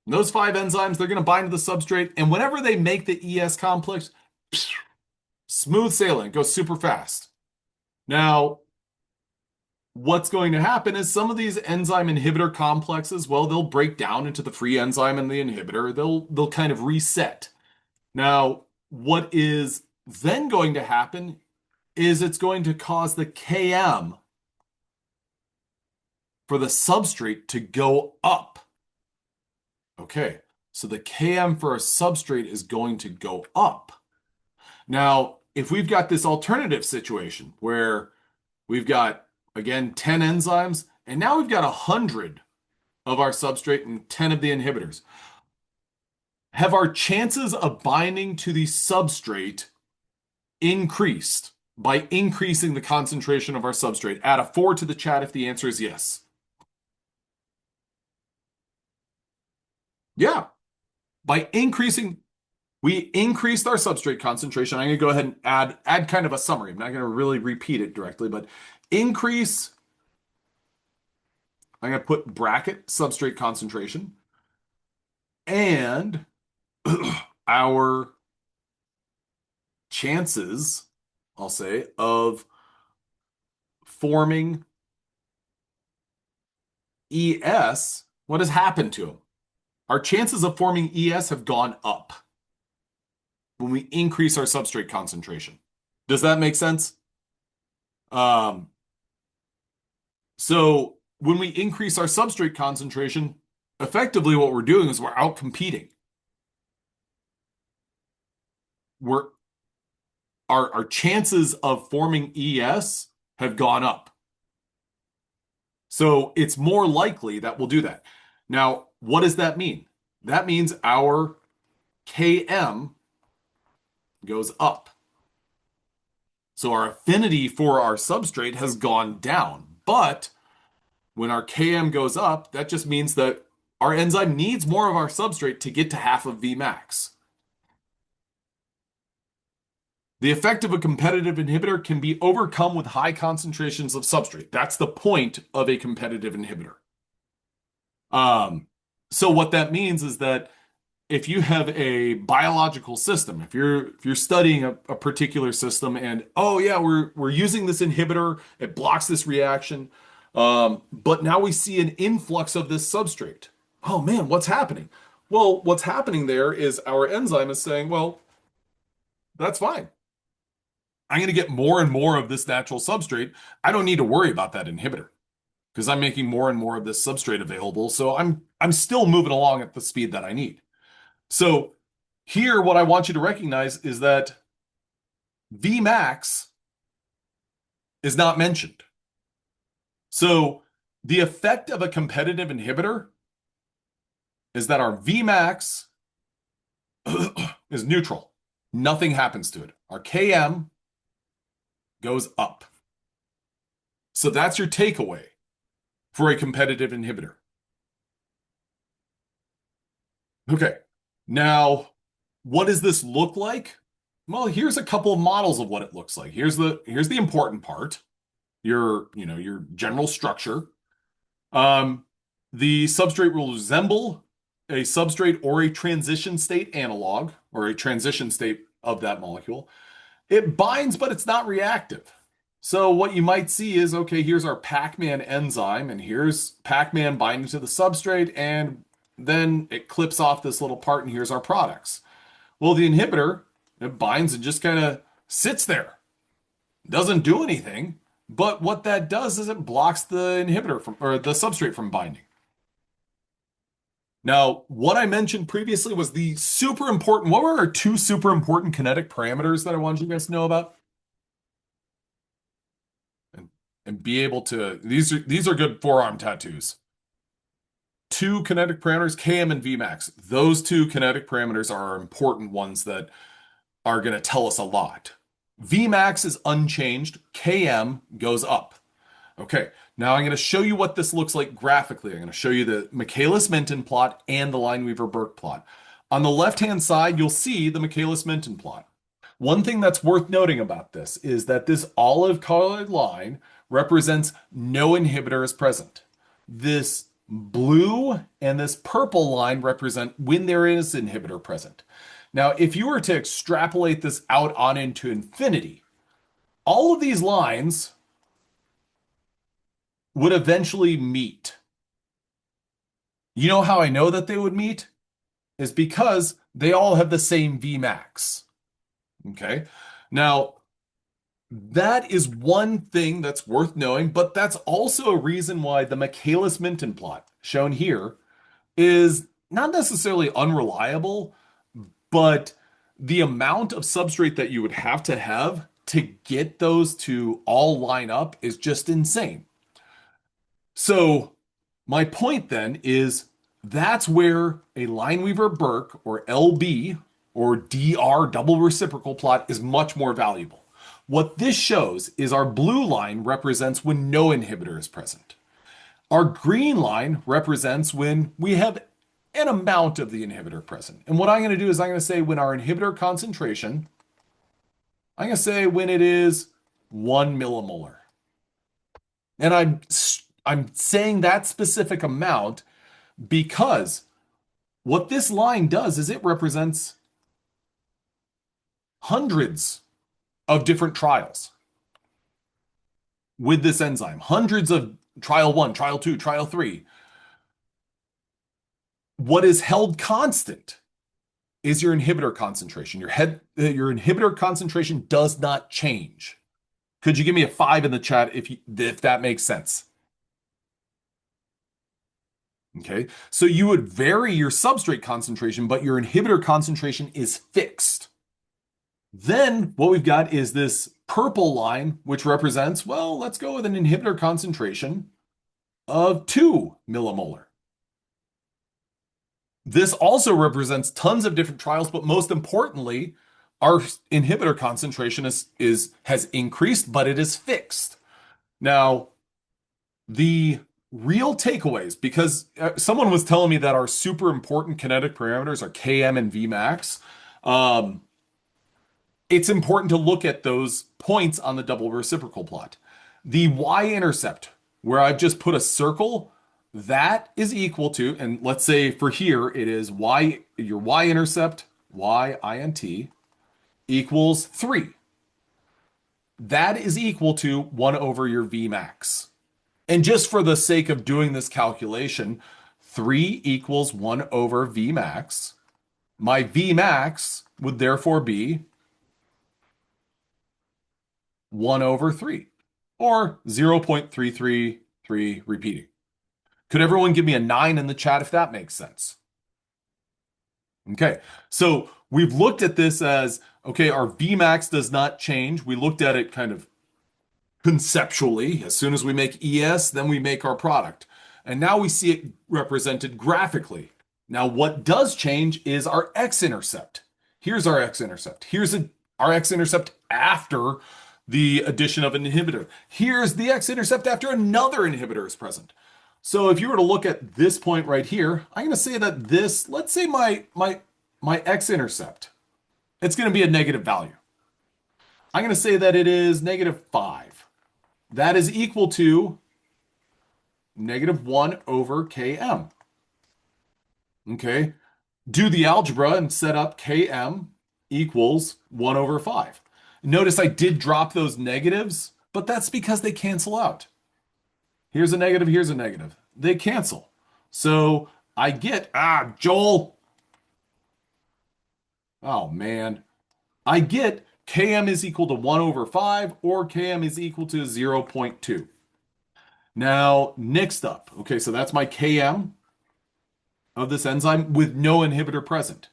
And those 5 enzymes, they're going to bind to the substrate, and whenever they make the ES complex, smooth sailing, it goes super fast. Now, what's going to happen is some of these enzyme inhibitor complexes, well, they'll break down into the free enzyme and the inhibitor. They'll kind of reset. Now, what is then going to happen is it's going to cause the Km for the substrate to go up. Okay, so the Km for a substrate is going to go up. Now, if we've got this alternative situation where we've got, again, 10 enzymes, and now we've got 100 of our substrate and 10 of the inhibitors, have our chances of binding to the substrate increased by increasing the concentration of our substrate? Add a 4 to the chat if the answer is yes. Yeah. By increasing, we increased our substrate concentration. I'm going to go ahead and add kind of a summary. I'm not going to really repeat it directly, but increase, I'm going to put bracket substrate concentration, and our chances, I'll say, of forming ES, what has happened to them? Our chances of forming ES have gone up when we increase our substrate concentration. Does that make sense? So when we increase our substrate concentration, effectively what we're doing is we're out-competing. Our chances of forming ES have gone up. So it's more likely that we'll do that. Now, what does that mean? That means our Km goes up. So our affinity for our substrate has gone down. But when our Km goes up, that just means that our enzyme needs more of our substrate to get to half of Vmax. The effect of a competitive inhibitor can be overcome with high concentrations of substrate. That's the point of a competitive inhibitor. So what that means is that if you have a biological system, if you're studying a particular system and oh yeah, we're using this inhibitor, it blocks this reaction, but now we see an influx of this substrate. Oh man, what's happening? Well, what's happening there is our enzyme is saying, well, that's fine. I'm going to get more and more of this natural substrate. I don't need to worry about that inhibitor because I'm making more and more of this substrate available. So I'm still moving along at the speed that I need. So here, what I want you to recognize is that Vmax is not mentioned. So the effect of a competitive inhibitor is that our Vmax is neutral. Nothing happens to it. Our Km goes up. So that's your takeaway for a competitive inhibitor. Okay. Now, what does this look like? Well, here's a couple of models of what it looks like. Here's the important part. Your general structure. Um, the substrate will resemble a substrate or a transition state analog or a transition state of that molecule. It binds, but it's not reactive. So what you might see is, okay, here's our Pac-Man enzyme, and here's Pac-Man binding to the substrate, and then it clips off this little part, and here's our products. Well, the inhibitor, it binds and just kind of sits there. Doesn't do anything, but what that does is it blocks the inhibitor from, or the substrate from binding. Now, what I mentioned previously was the super important, what were our two super important kinetic parameters that I wanted you guys to know about? And, and be able to, these are good forearm tattoos. Two kinetic parameters, Km and Vmax. Those two kinetic parameters are important ones that are going to tell us a lot. Vmax is unchanged, Km goes up. Okay, now I'm going to show you what this looks like graphically. I'm going to show you the Michaelis-Menten plot and the Lineweaver-Burke plot. On the left-hand side, you'll see the Michaelis-Menten plot. One thing that's worth noting about this is that this olive-colored line represents no inhibitor is present. This blue and this purple line represent when there is inhibitor present. Now, if you were to extrapolate this out on into infinity, all of these lines would eventually meet. You know how I know that they would meet? Is because they all have the same Vmax. Okay. Now, that is one thing that's worth knowing, but that's also a reason why the Michaelis-Menten plot shown here is not necessarily unreliable, but the amount of substrate that you would have to get those to all line up is just insane. So my point then is that's where a Lineweaver-Burke or LB or DR double reciprocal plot is much more valuable. What this shows is our blue line represents when no inhibitor is present. Our green line represents when we have an amount of the inhibitor present. And what I'm going to do is I'm going to say when our inhibitor concentration, I'm going to say when it is 1 millimolar. And I'm saying that specific amount because what this line does is it represents hundreds of different trials with this enzyme, hundreds of trial 1, trial 2, trial 3. What is held constant is your inhibitor concentration. Your inhibitor concentration does not change. Could you give me a 5 in the chat if that makes sense? Okay, so you would vary your substrate concentration, but your inhibitor concentration is fixed. Then what we've got is this purple line, which represents, well, let's go with an inhibitor concentration of 2 millimolar. This also represents tons of different trials, but most importantly, our inhibitor concentration has increased, but it is fixed. Now, the real takeaways, because someone was telling me that our super important kinetic parameters are Km and Vmax. It's important to look at those points on the double reciprocal plot. The y-intercept, where I've just put a circle, that is equal to, and let's say for here it is y, your y-intercept, y-int, equals 3. That is equal to 1 over your Vmax. And just for the sake of doing this calculation, 3 equals 1 over Vmax. My Vmax would therefore be 1 over 3, or 0.333 repeating. Could everyone give me a 9 in the chat if that makes sense? Okay, so we've looked at this as, okay, our Vmax does not change. We looked at it kind of conceptually. As soon as we make ES, then we make our product. And now we see it represented graphically. Now, what does change is our x-intercept. Here's our x-intercept. Our x-intercept after the addition of an inhibitor. Here's the x-intercept after another inhibitor is present. So if you were to look at this point right here, I'm going to say that this, let's say my x-intercept, it's going to be a negative value. I'm going to say that it is -5. That is equal to -1 over Km. Okay. Do the algebra and set up Km equals 1 over 5. Notice I did drop those negatives, but that's because they cancel out. Here's a negative, here's a negative. They cancel. So I get, Joel. Oh man. I get Km is equal to 1 over 5 or Km is equal to 0.2. Now, next up, okay, so that's my Km of this enzyme with no inhibitor present.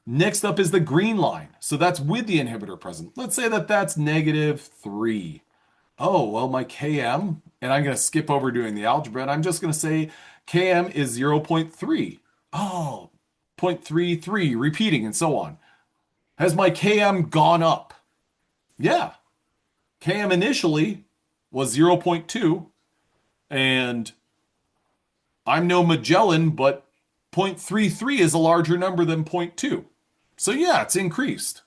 Next up is the green line. So that's with the inhibitor present. Let's say that that's -3. Oh, well, my Km, and I'm going to skip over doing the algebra, and I'm just going to say Km is 0.3. Oh, 0.33, repeating, and so on. Has my Km gone up? Yeah. Km initially was 0.2, and I'm no Magellan, but 0.33 is a larger number than 0.2. So yeah, it's increased.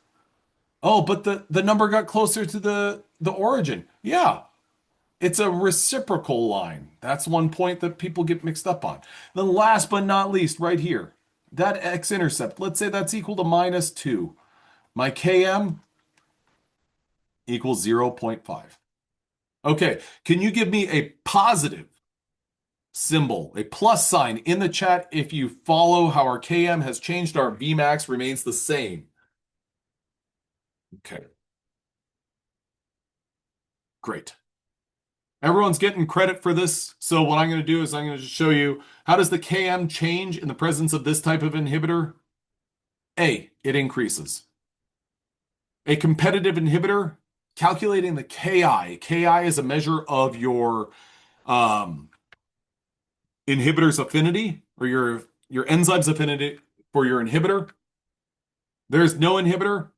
Oh, but the number got closer to the origin. Yeah, it's a reciprocal line. That's one point that people get mixed up on. Then last but not least, right here, that x-intercept, let's say that's equal to -2. My Km equals 0.5. Okay, can you give me a positive symbol, a plus sign in the chat if you follow how our Km has changed, our Vmax remains the same? Okay, great. Everyone's getting credit for this. So what I'm going to do is I'm going to just show you how does the Km change in the presence of this type of inhibitor? A, it increases. A competitive inhibitor, calculating the Ki. Ki is a measure of your inhibitor's affinity or your enzyme's affinity for your inhibitor. There's no inhibitor.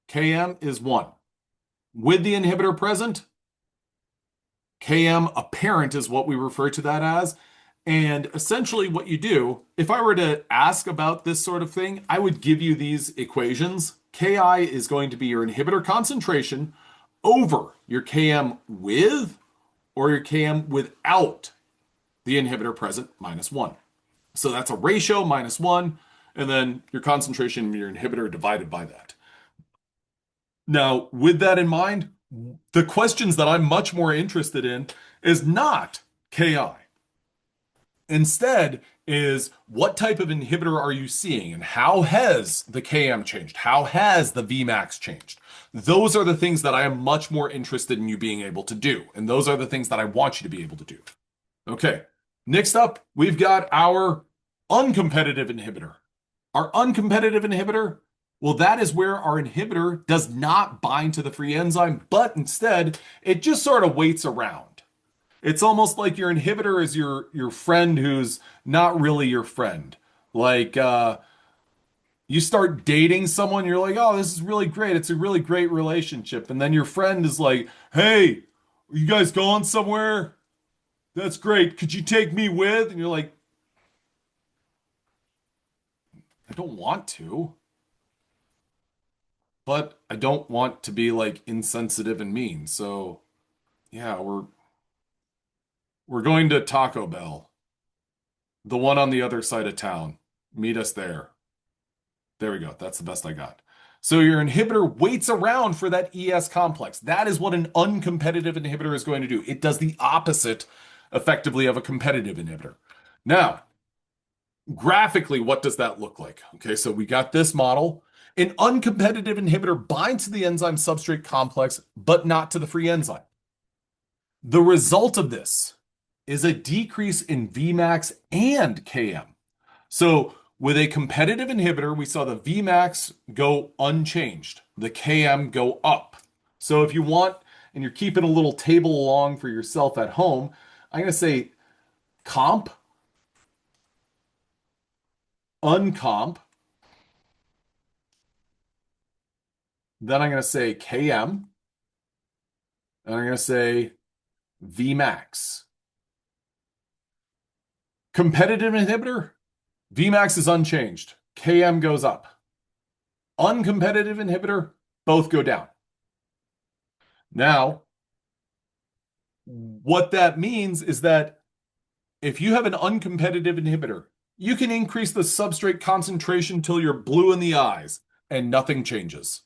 Km is 1. With the inhibitor present, Km apparent is what we refer to that as. And essentially what you do, if I were to ask about this sort of thing, I would give you these equations. Ki is going to be your inhibitor concentration over your Km with or your Km without the inhibitor present -1. So that's a ratio -1, and then your concentration of your inhibitor divided by that. Now, with that in mind, the questions that I'm much more interested in is not Ki. Instead is what type of inhibitor are you seeing and how has the Km changed? How has the Vmax changed? Those are the things that I am much more interested in you being able to do. And those are the things that I want you to be able to do. Okay, next up, we've got our uncompetitive inhibitor. Our uncompetitive inhibitor, well, that is where our inhibitor does not bind to the free enzyme, but instead, it just sort of waits around. It's almost like your inhibitor is your friend who's not really your friend. Like you start dating someone, you're like, oh, this is really great. It's a really great relationship. And then your friend is like, hey, are you guys going somewhere? That's great. Could you take me with? And you're like, I don't want to, but I don't want to be like insensitive and mean. So yeah, we're going to Taco Bell. The one on the other side of town. Meet us there. There we go. That's the best I got. So your inhibitor waits around for that ES complex. That is what an uncompetitive inhibitor is going to do. It does the opposite effectively of a competitive inhibitor. Now, graphically, what does that look like? Okay, so we got this model. An uncompetitive inhibitor binds to the enzyme substrate complex, but not to the free enzyme. The result of this is a decrease in Vmax and Km. So with a competitive inhibitor, we saw the Vmax go unchanged, the Km go up. So if you want, and you're keeping a little table along for yourself at home, I'm going to say comp, uncomp, then I'm going to say Km, and I'm going to say Vmax. Competitive inhibitor, Vmax is unchanged, Km goes up. Uncompetitive inhibitor, both go down. Now, what that means is that if you have an uncompetitive inhibitor, you can increase the substrate concentration till you're blue in the eyes and nothing changes.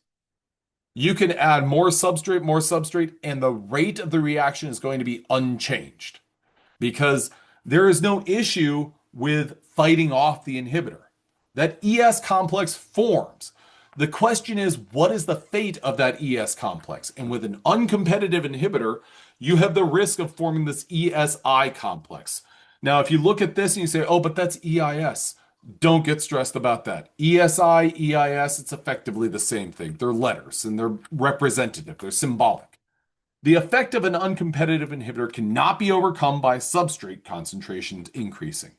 You can add more substrate, and the rate of the reaction is going to be unchanged because there is no issue with fighting off the inhibitor. That ES complex forms. The question is, what is the fate of that ES complex? And with an uncompetitive inhibitor, you have the risk of forming this ESI complex. Now, if you look at this and you say, oh, but that's EIS, don't get stressed about that. ESI, EIS, it's effectively the same thing. They're letters and they're representative, they're symbolic. The effect of an uncompetitive inhibitor cannot be overcome by substrate concentrations increasing.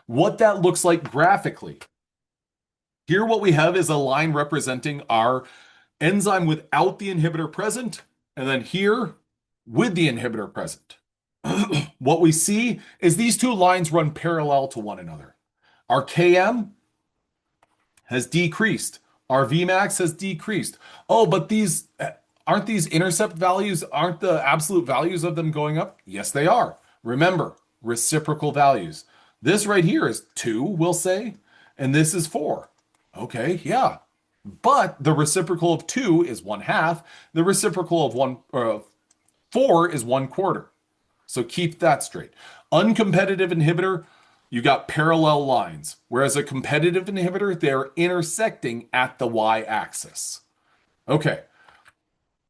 What that looks like graphically. Here, what we have is a line representing our enzyme without the inhibitor present, and then here with the inhibitor present. What we see is these two lines run parallel to one another. Our Km has decreased. Our Vmax has decreased. Oh, but aren't these intercept values, aren't the absolute values of them going up? Yes, they are. Remember, reciprocal values. This right here is 2, we'll say, and this is 4. Okay, yeah. But the reciprocal of 2 is 1/2. The reciprocal of 4 is 1/4. So keep that straight. Uncompetitive inhibitor, you got parallel lines. Whereas a competitive inhibitor, they're intersecting at the y-axis. Okay.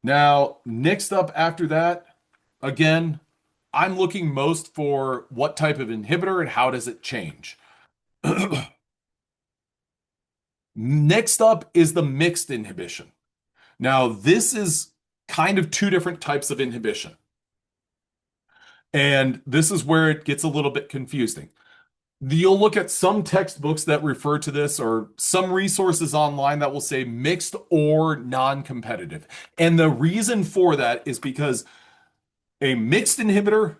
Now, next up after that, again, I'm looking most for what type of inhibitor and how does it change. Next up is the mixed inhibition. Now, this is kind of two different types of inhibition. And this is where it gets a little bit confusing. You'll look at some textbooks that refer to this or some resources online that will say mixed or non-competitive. And the reason for that is because a mixed inhibitor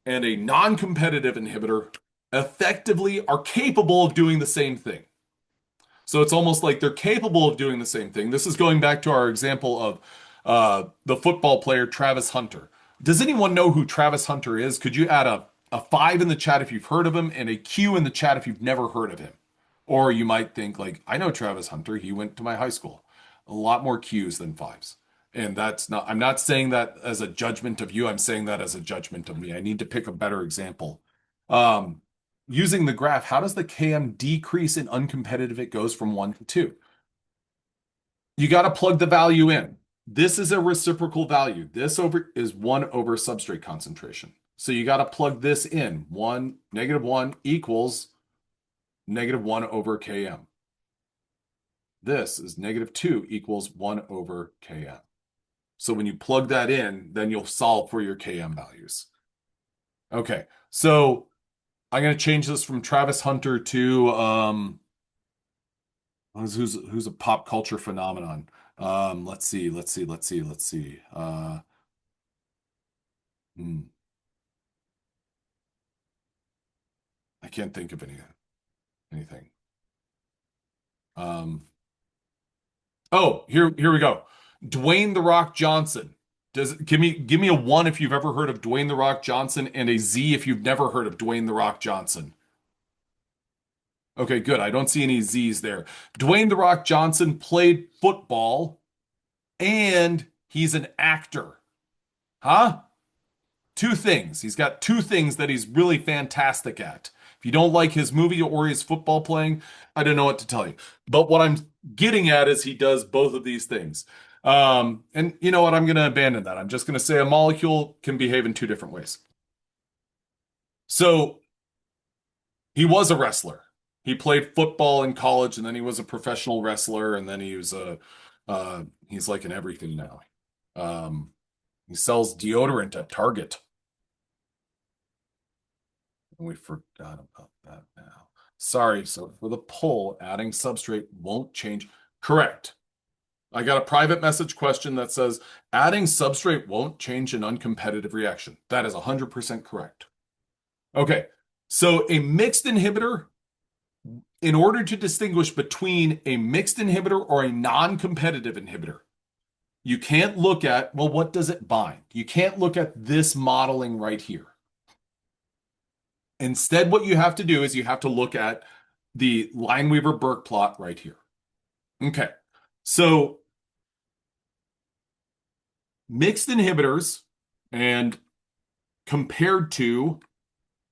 and a non-competitive inhibitor effectively are capable of doing the same thing. So it's almost like they're capable of doing the same thing. This is going back to our example of the football player Travis Hunter. Does anyone know who Travis Hunter is? Could you add a 5 in the chat if you've heard of him and a Q in the chat if you've never heard of him? Or you might think like, I know Travis Hunter. He went to my high school. A lot more Qs than 5s. And that's not, I'm not saying that as a judgment of you. I'm saying that as a judgment of me. I need to pick a better example. Using the graph, how does the Km decrease in uncompetitive? It goes from 1 to 2. You got to plug the value in. This is a reciprocal value. This is 1 over substrate concentration. So you got to plug this in. -1 equals -1 over Km. This is -2 equals 1 over Km. So when you plug that in, then you'll solve for your Km values. Okay, so I'm going to change this from Travis Hunter to who's a pop culture phenomenon. Let's see. I can't think of anything. Oh, here we go. Dwayne The Rock Johnson. Give me a 1 if you've ever heard of Dwayne The Rock Johnson and a Z if you've never heard of Dwayne The Rock Johnson. Okay, good. I don't see any Z's there. Dwayne The Rock Johnson played football and he's an actor. Huh? Two things. He's got two things that he's really fantastic at. If you don't like his movie or his football playing, I don't know what to tell you. But what I'm getting at is he does both of these things. And you know what? I'm going to abandon that. I'm just going to say a molecule can behave in two different ways. So he was a wrestler. He played football in college, and then he was a professional wrestler, and then he's like in everything now. Um, he sells deodorant at Target. We forgot about that now. Sorry. So for the poll, adding substrate won't change. Correct. I got a private message question that says adding substrate won't change an uncompetitive reaction. That is 100% correct. Okay. So a mixed inhibitor, in order to distinguish between a mixed inhibitor or a non-competitive inhibitor, you can't look at, well, what does it bind? You can't look at this modeling right here. Instead, what you have to do is you have to look at the Lineweaver-Burke plot right here. Okay, so mixed inhibitors and compared to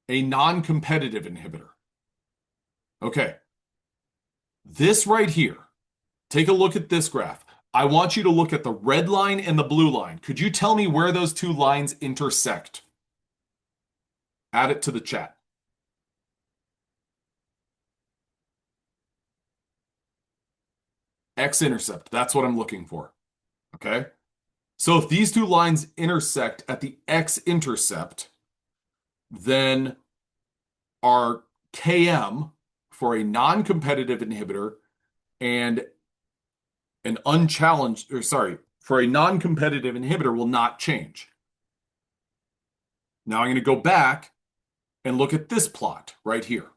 a non-competitive inhibitor. Okay, this right here, take a look at this graph. I want you to look at the red line and the blue line. Could you tell me where those two lines intersect? Add it to the chat. X-intercept, that's what I'm looking for. Okay? So if these two lines intersect at the X-intercept, then our Km for a non-competitive inhibitor and an unchallenged, or sorry, for a non-competitive inhibitor will not change. Now I'm going to go back and look at this plot right here.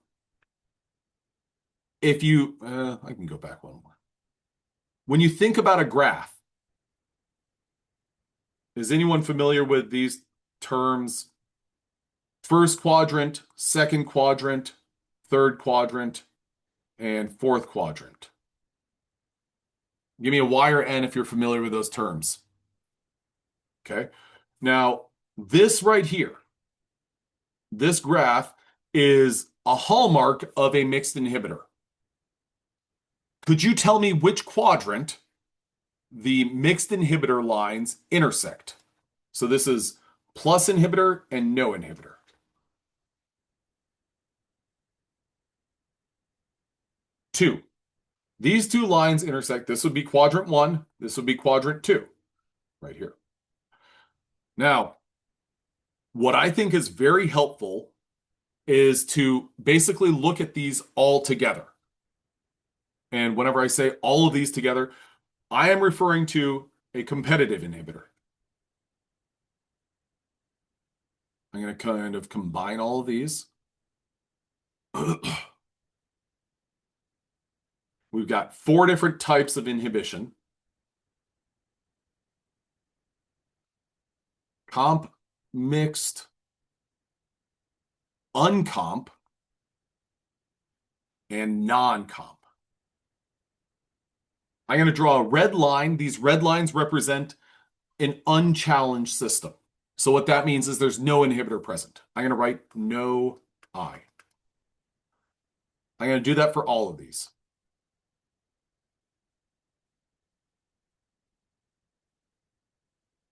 If you, I can go back one more. When you think about a graph, is anyone familiar with these terms? First quadrant, second quadrant, third quadrant, and fourth quadrant. Give me a Y or N if you're familiar with those terms. Okay. Now, this right here, this graph is a hallmark of a mixed inhibitor. Could you tell me which quadrant the mixed inhibitor lines intersect? So this is plus inhibitor and no inhibitor. Two. These two lines intersect. This would be quadrant one. This would be quadrant two, right here. Now, what I think is very helpful is to basically look at these all together. And whenever I say all of these together, I am referring to a competitive inhibitor. I'm going to kind of combine all of these. We've got four different types of inhibition. Comp, mixed, uncomp, and non-comp. I'm going to draw a red line. These red lines represent an unchallenged system. So what that means is there's no inhibitor present. I'm going to write no I. I'm going to do that for all of these.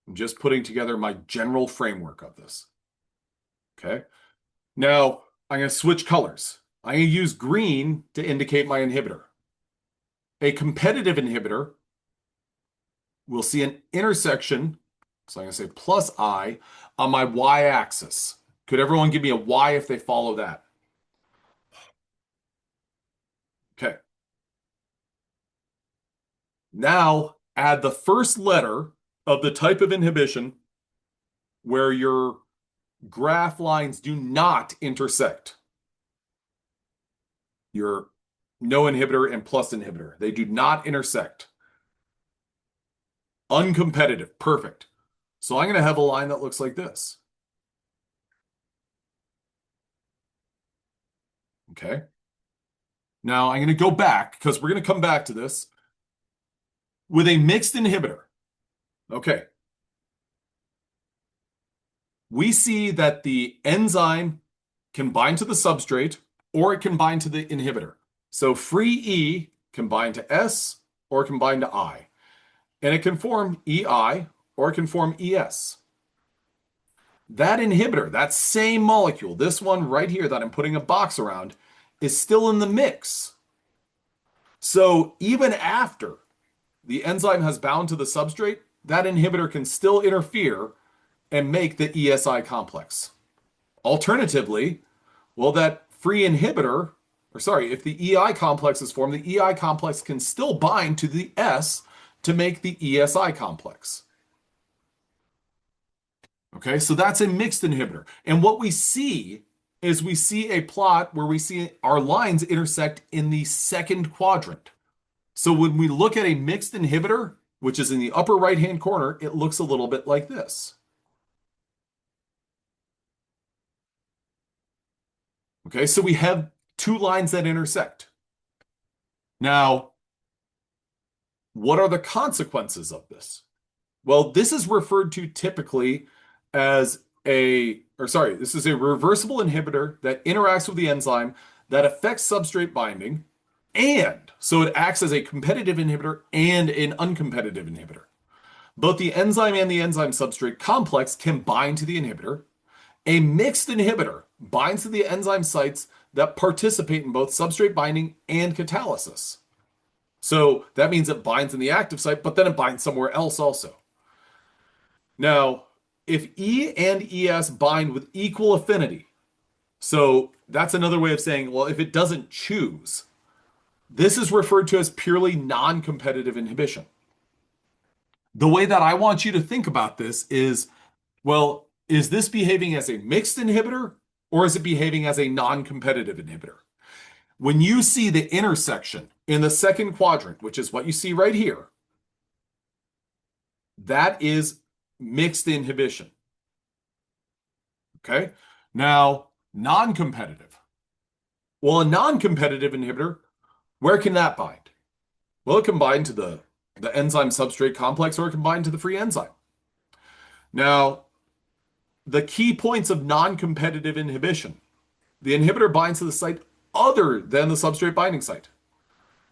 I'm just putting together my general framework of this. Okay. Now I'm going to switch colors. I'm going to use green to indicate my inhibitor. A competitive inhibitor will see an intersection, so I'm going to say plus I, on my y-axis. Could everyone give me a Y if they follow that? Okay. Now add the first letter of the type of inhibition where your graph lines do not intersect. Your no inhibitor and plus inhibitor. They do not intersect. Uncompetitive. Perfect. So I'm going to have a line that looks like this. Okay. Now I'm going to go back because we're going to come back to this with a mixed inhibitor. Okay. We see that the enzyme can bind to the substrate or it can bind to the inhibitor. So free E can bind to S or it can bind to I. And it can form EI or it can form ES. That inhibitor, that same molecule, this one right here that I'm putting a box around, is still in the mix. So even after the enzyme has bound to the substrate, that inhibitor can still interfere and make the ESI complex. Alternatively, well, that free inhibitor, or sorry, if the EI complex is formed, the EI complex can still bind to the S to make the ESI complex. Okay, so that's a mixed inhibitor. And what we see is we see a plot where we see our lines intersect in the second quadrant. So when we look at a mixed inhibitor, which is in the upper right-hand corner, it looks a little bit like this. Okay, so we have two lines that intersect. Now, what are the consequences of this? Well, this is referred to typically as this is a reversible inhibitor that interacts with the enzyme that affects substrate binding, and so it acts as a competitive inhibitor and an uncompetitive inhibitor. Both the enzyme and the enzyme substrate complex can bind to the inhibitor. A mixed inhibitor binds to the enzyme sites that participate in both substrate binding and catalysis. So that means it binds in the active site, but then it binds somewhere else also. Now, if E and ES bind with equal affinity, so that's another way of saying, well, if it doesn't choose, this is referred to as purely non-competitive inhibition. The way that I want you to think about this is, well, is this behaving as a mixed inhibitor or is it behaving as a non-competitive inhibitor? When you see the intersection in the second quadrant, which is what you see right here, that is mixed inhibition. Okay. Now, non-competitive. Well, a non-competitive inhibitor, where can that bind? Well, it can bind to the enzyme substrate complex or it can bind to the free enzyme. Now, the key points of non-competitive inhibition. The inhibitor binds to the site other than the substrate binding site.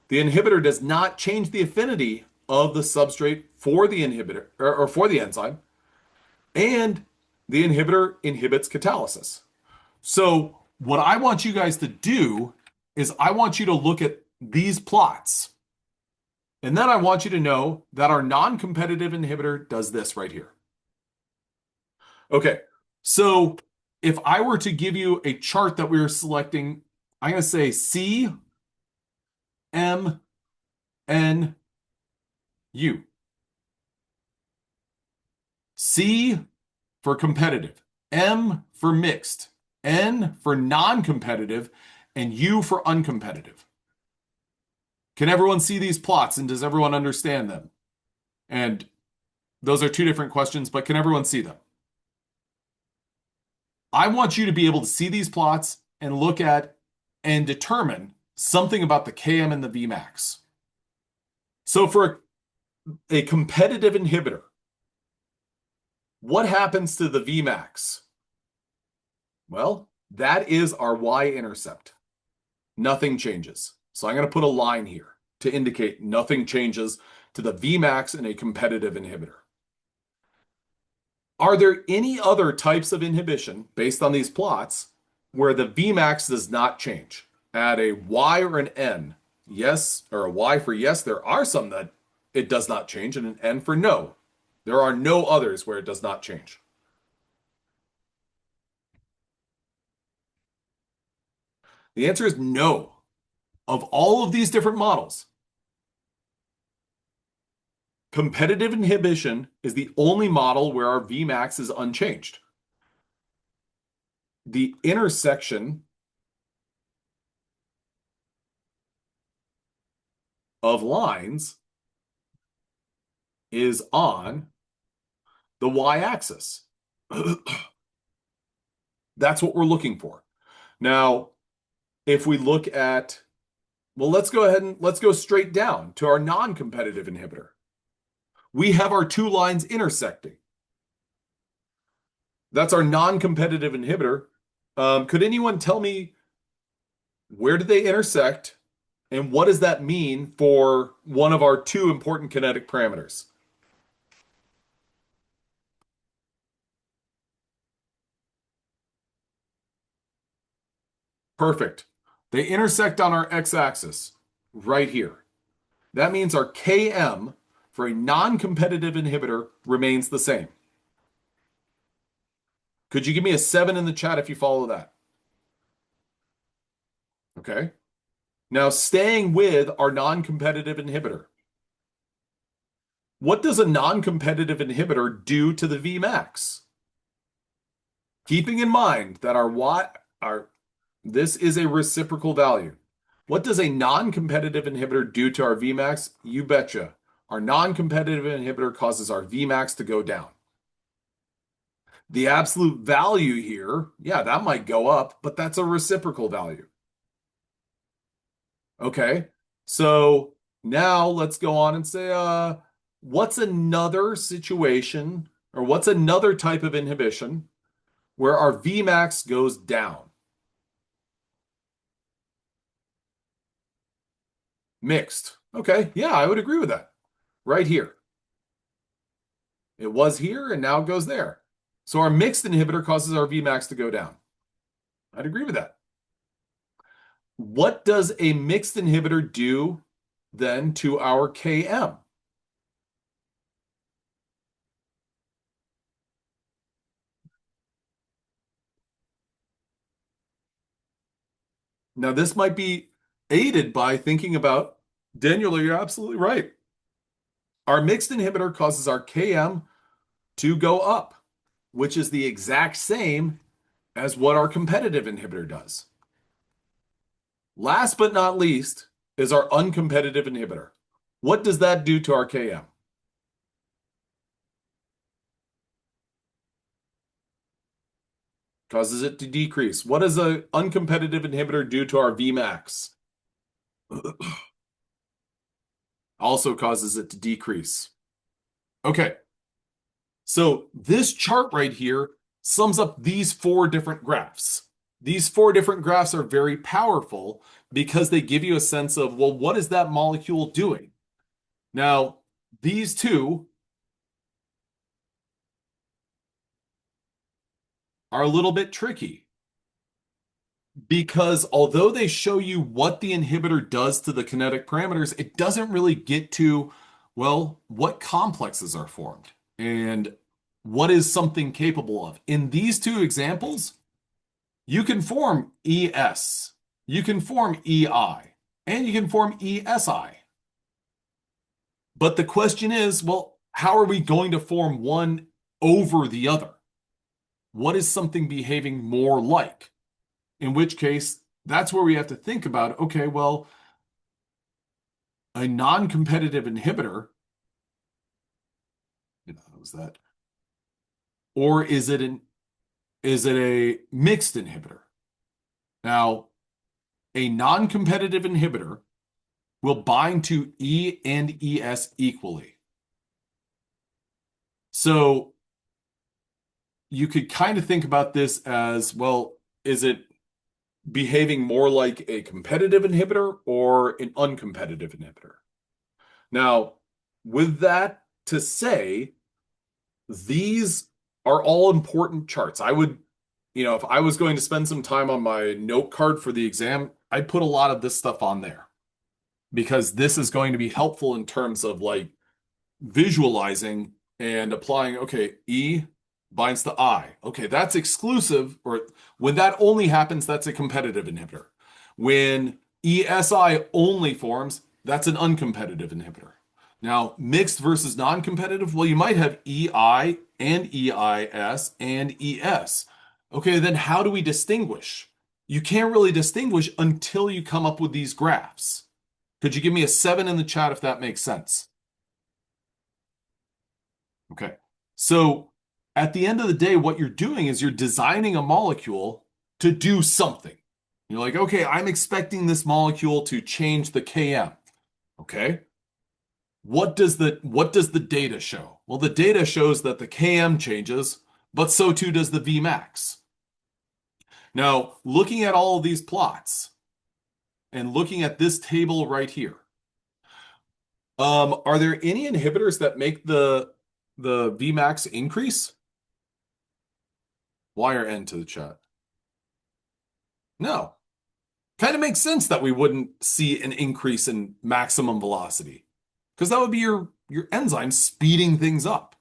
The inhibitor does not change the affinity of the substrate for the inhibitor or for the enzyme, and the inhibitor inhibits catalysis. So what I want you guys to do is I want you to look at these plots. And then I want you to know that our non-competitive inhibitor does this right here. Okay, so if I were to give you a chart that we were selecting, I'm going to say C, M, N, U. C for competitive, M for mixed, N for non-competitive, and U for uncompetitive. Can everyone see these plots and does everyone understand them? And those are two different questions, but can everyone see them? I want you to be able to see these plots and look at and determine something about the Km and the Vmax. So for a competitive inhibitor, what happens to the Vmax? Well, that is our y-intercept. Nothing changes. So I'm going to put a line here to indicate nothing changes to the Vmax in a competitive inhibitor. Are there any other types of inhibition based on these plots where the Vmax does not change? Add a Y or an N, yes, or a Y for yes. There are some that it does not change, and an N for no. There are no others where it does not change. The answer is no. Of all of these different models, competitive inhibition is the only model where our Vmax is unchanged. The intersection of lines is on the y-axis. That's what we're looking for. Now, if we look at Well, let's go ahead and let's go straight down to our non-competitive inhibitor. We have our two lines intersecting. That's our non-competitive inhibitor. Could anyone tell me where do they intersect and what does that mean for one of our two important kinetic parameters? Perfect. They intersect on our x-axis right here. That means our Km for a non-competitive inhibitor remains the same. Could you give me a 7 in the chat if you follow that? Okay. Now, staying with our non-competitive inhibitor. What does a non-competitive inhibitor do to the Vmax? Keeping in mind that this is a reciprocal value. What does a non-competitive inhibitor do to our Vmax? You betcha. Our non-competitive inhibitor causes our Vmax to go down. The absolute value here, yeah, that might go up, but that's a reciprocal value. Okay, so now let's go on and say, what's another situation or what's another type of inhibition where our Vmax goes down? Mixed. Okay, yeah, I would agree with that. Right here. It was here and now it goes there. So our mixed inhibitor causes our Vmax to go down. I'd agree with that. What does a mixed inhibitor do then to our Km? Now, this might be aided by thinking about, Daniel, you're absolutely right. Our mixed inhibitor causes our Km to go up, which is the exact same as what our competitive inhibitor does. Last but not least is our uncompetitive inhibitor. What does that do to our Km? Causes it to decrease. What does an uncompetitive inhibitor do to our Vmax? Also causes it to decrease. Okay, so this chart right here sums up these four different graphs. These four different graphs are very powerful because they give you a sense of, well, what is that molecule doing? Now, these two are a little bit tricky because although they show you what the inhibitor does to the kinetic parameters, it doesn't really get to, well, what complexes are formed and what is something capable of. In these two examples, you can form ES, you can form EI, and you can form ESI. But the question is, well, how are we going to form one over the other? What is something behaving more like? In which case, that's where we have to think about, okay, well, a non-competitive inhibitor, was that, or is it a mixed inhibitor? Now, a non-competitive inhibitor will bind to E and ES equally. So you could kind of think about this as, well, is it behaving more like a competitive inhibitor or an uncompetitive inhibitor? Now, with that to say, these are all important charts. I would, if I was going to spend some time on my note card for the exam, I'd put a lot of this stuff on there because this is going to be helpful in terms of like visualizing and applying, okay, E binds to I. Okay, that's exclusive, or when that only happens, that's a competitive inhibitor. When ESI only forms, that's an uncompetitive inhibitor. Now, mixed versus non-competitive, well, you might have EI and EIS and ES. Okay, then how do we distinguish? You can't really distinguish until you come up with these graphs. Could you give me a 7 in the chat if that makes sense? Okay. So at the end of the day, what you're doing is you're designing a molecule to do something. You're like, okay, I'm expecting this molecule to change the Km. Okay. What does the data show? Well, the data shows that the Km changes, but so too does the Vmax. Now, looking at all of these plots and looking at this table right here, are there any inhibitors that make the Vmax increase? Y or N to the chat? No. Kind of makes sense that we wouldn't see an increase in maximum velocity because that would be your enzyme speeding things up.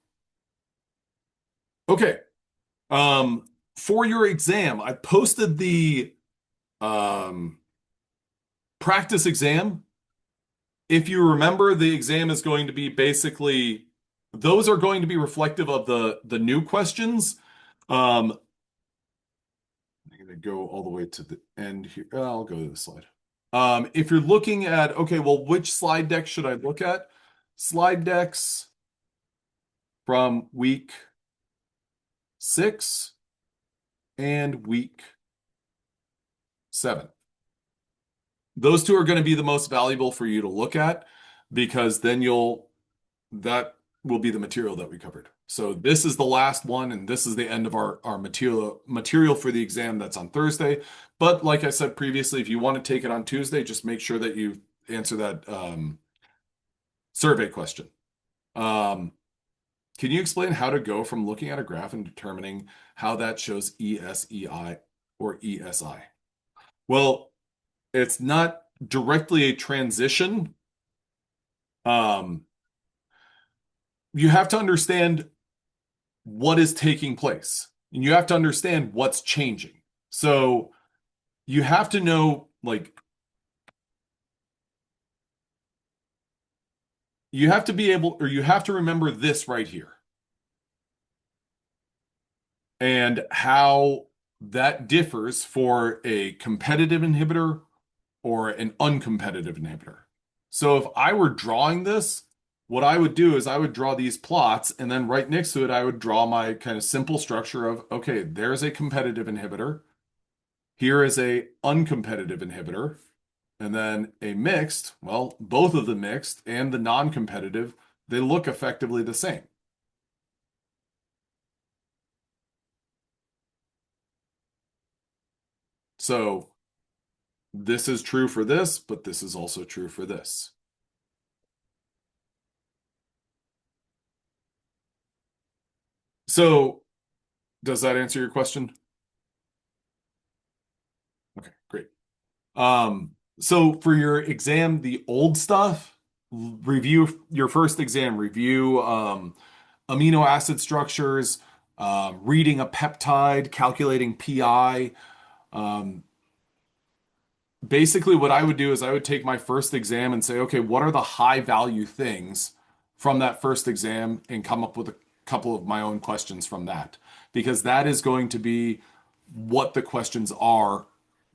Okay. For your exam, I posted the um, practice exam. If you remember, the exam is going to be basically those are going to be reflective of the new questions. I'm going to go all the way to the end here. I'll go to the slide. If you're looking at, okay, well, which slide deck should I look at? Slide decks from week 6 and week 7. Those two are going to be the most valuable for you to look at because then that will be the material that we covered. So this is the last one, and this is the end of our material for the exam that's on Thursday. But like I said previously, if you want to take it on Tuesday, just make sure that you answer that survey question. Can you explain how to go from looking at a graph and determining how that shows ESEI or ESI? Well, it's not directly a transition. You have to understand what is taking place, and you have to understand what's changing. So you have to know, like, you have to be able, or you have to remember this right here and how that differs for a competitive inhibitor or an uncompetitive inhibitor. So if I were drawing this, what I would do is I would draw these plots, and then right next to it, I would draw my kind of simple structure of, okay, there's a competitive inhibitor. Here is a uncompetitive inhibitor. And then a mixed, well, both of the mixed and the non-competitive, they look effectively the same. So this is true for this, but this is also true for this. So does that answer your question? Okay, great. So for your exam, the old stuff, review your first exam, review amino acid structures, reading a peptide, calculating PI. Um, Basically, what I would do is I would take my first exam and say, okay, what are the high value things from that first exam and come up with a couple of my own questions from that. Because that is going to be what the questions are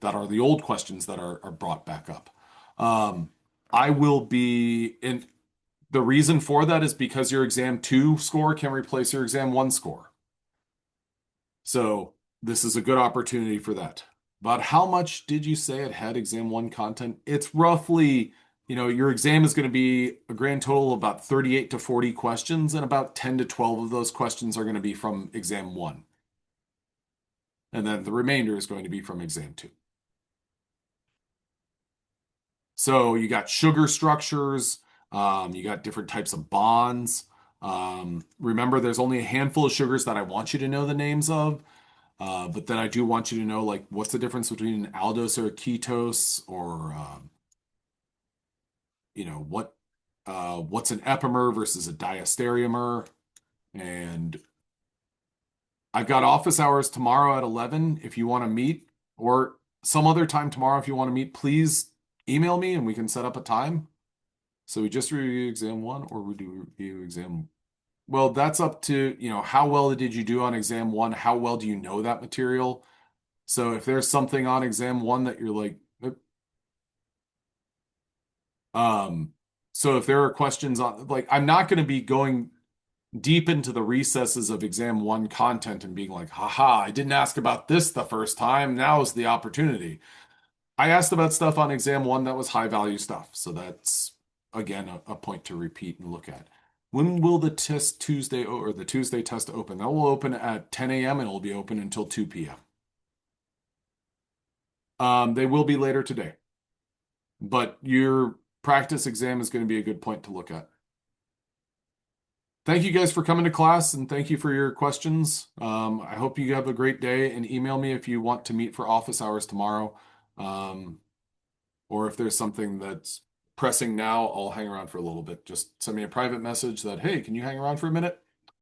that are the old questions that are brought back up. I will be in the reason for that is because your exam 2 score can replace your exam 1 score. So this is a good opportunity for that. But how much did you say it had exam 1 content? It's roughly, your exam is going to be a grand total of about 38 to 40 questions, and about 10 to 12 of those questions are going to be from exam 1. And then the remainder is going to be from exam 2. So you got sugar structures, you got different types of bonds. Remember, there's only a handful of sugars that I want you to know the names of. But then I do want you to know, like, what's the difference between an aldose or a ketose, or what's an epimer versus a diastereomer. And I've got office hours tomorrow at 11 if you want to meet, or some other time tomorrow if you want to meet. Please email me and we can set up a time. So we just review exam 1, or we do review exam. Well, that's up to, how well did you do on exam 1? How well do you know that material? So if there's something on exam 1 that you're like, um, so if there are questions on, like, I'm not going to be going deep into the recesses of exam 1 content and being like, haha, I didn't ask about this the first time. Now is the opportunity. I asked about stuff on exam one that was high value stuff. So that's again a point to repeat and look at. When will the test Tuesday or the Tuesday test open? That will open at 10 a.m. and it will be open until 2 p.m. They will be later today, but your practice exam is going to be a good point to look at. Thank you guys for coming to class and thank you for your questions. I hope you have a great day and email me if you want to meet for office hours tomorrow. Um, or if there's something that's pressing now, I'll hang around for a little bit. Just send me a private message that, hey, can you hang around for a minute?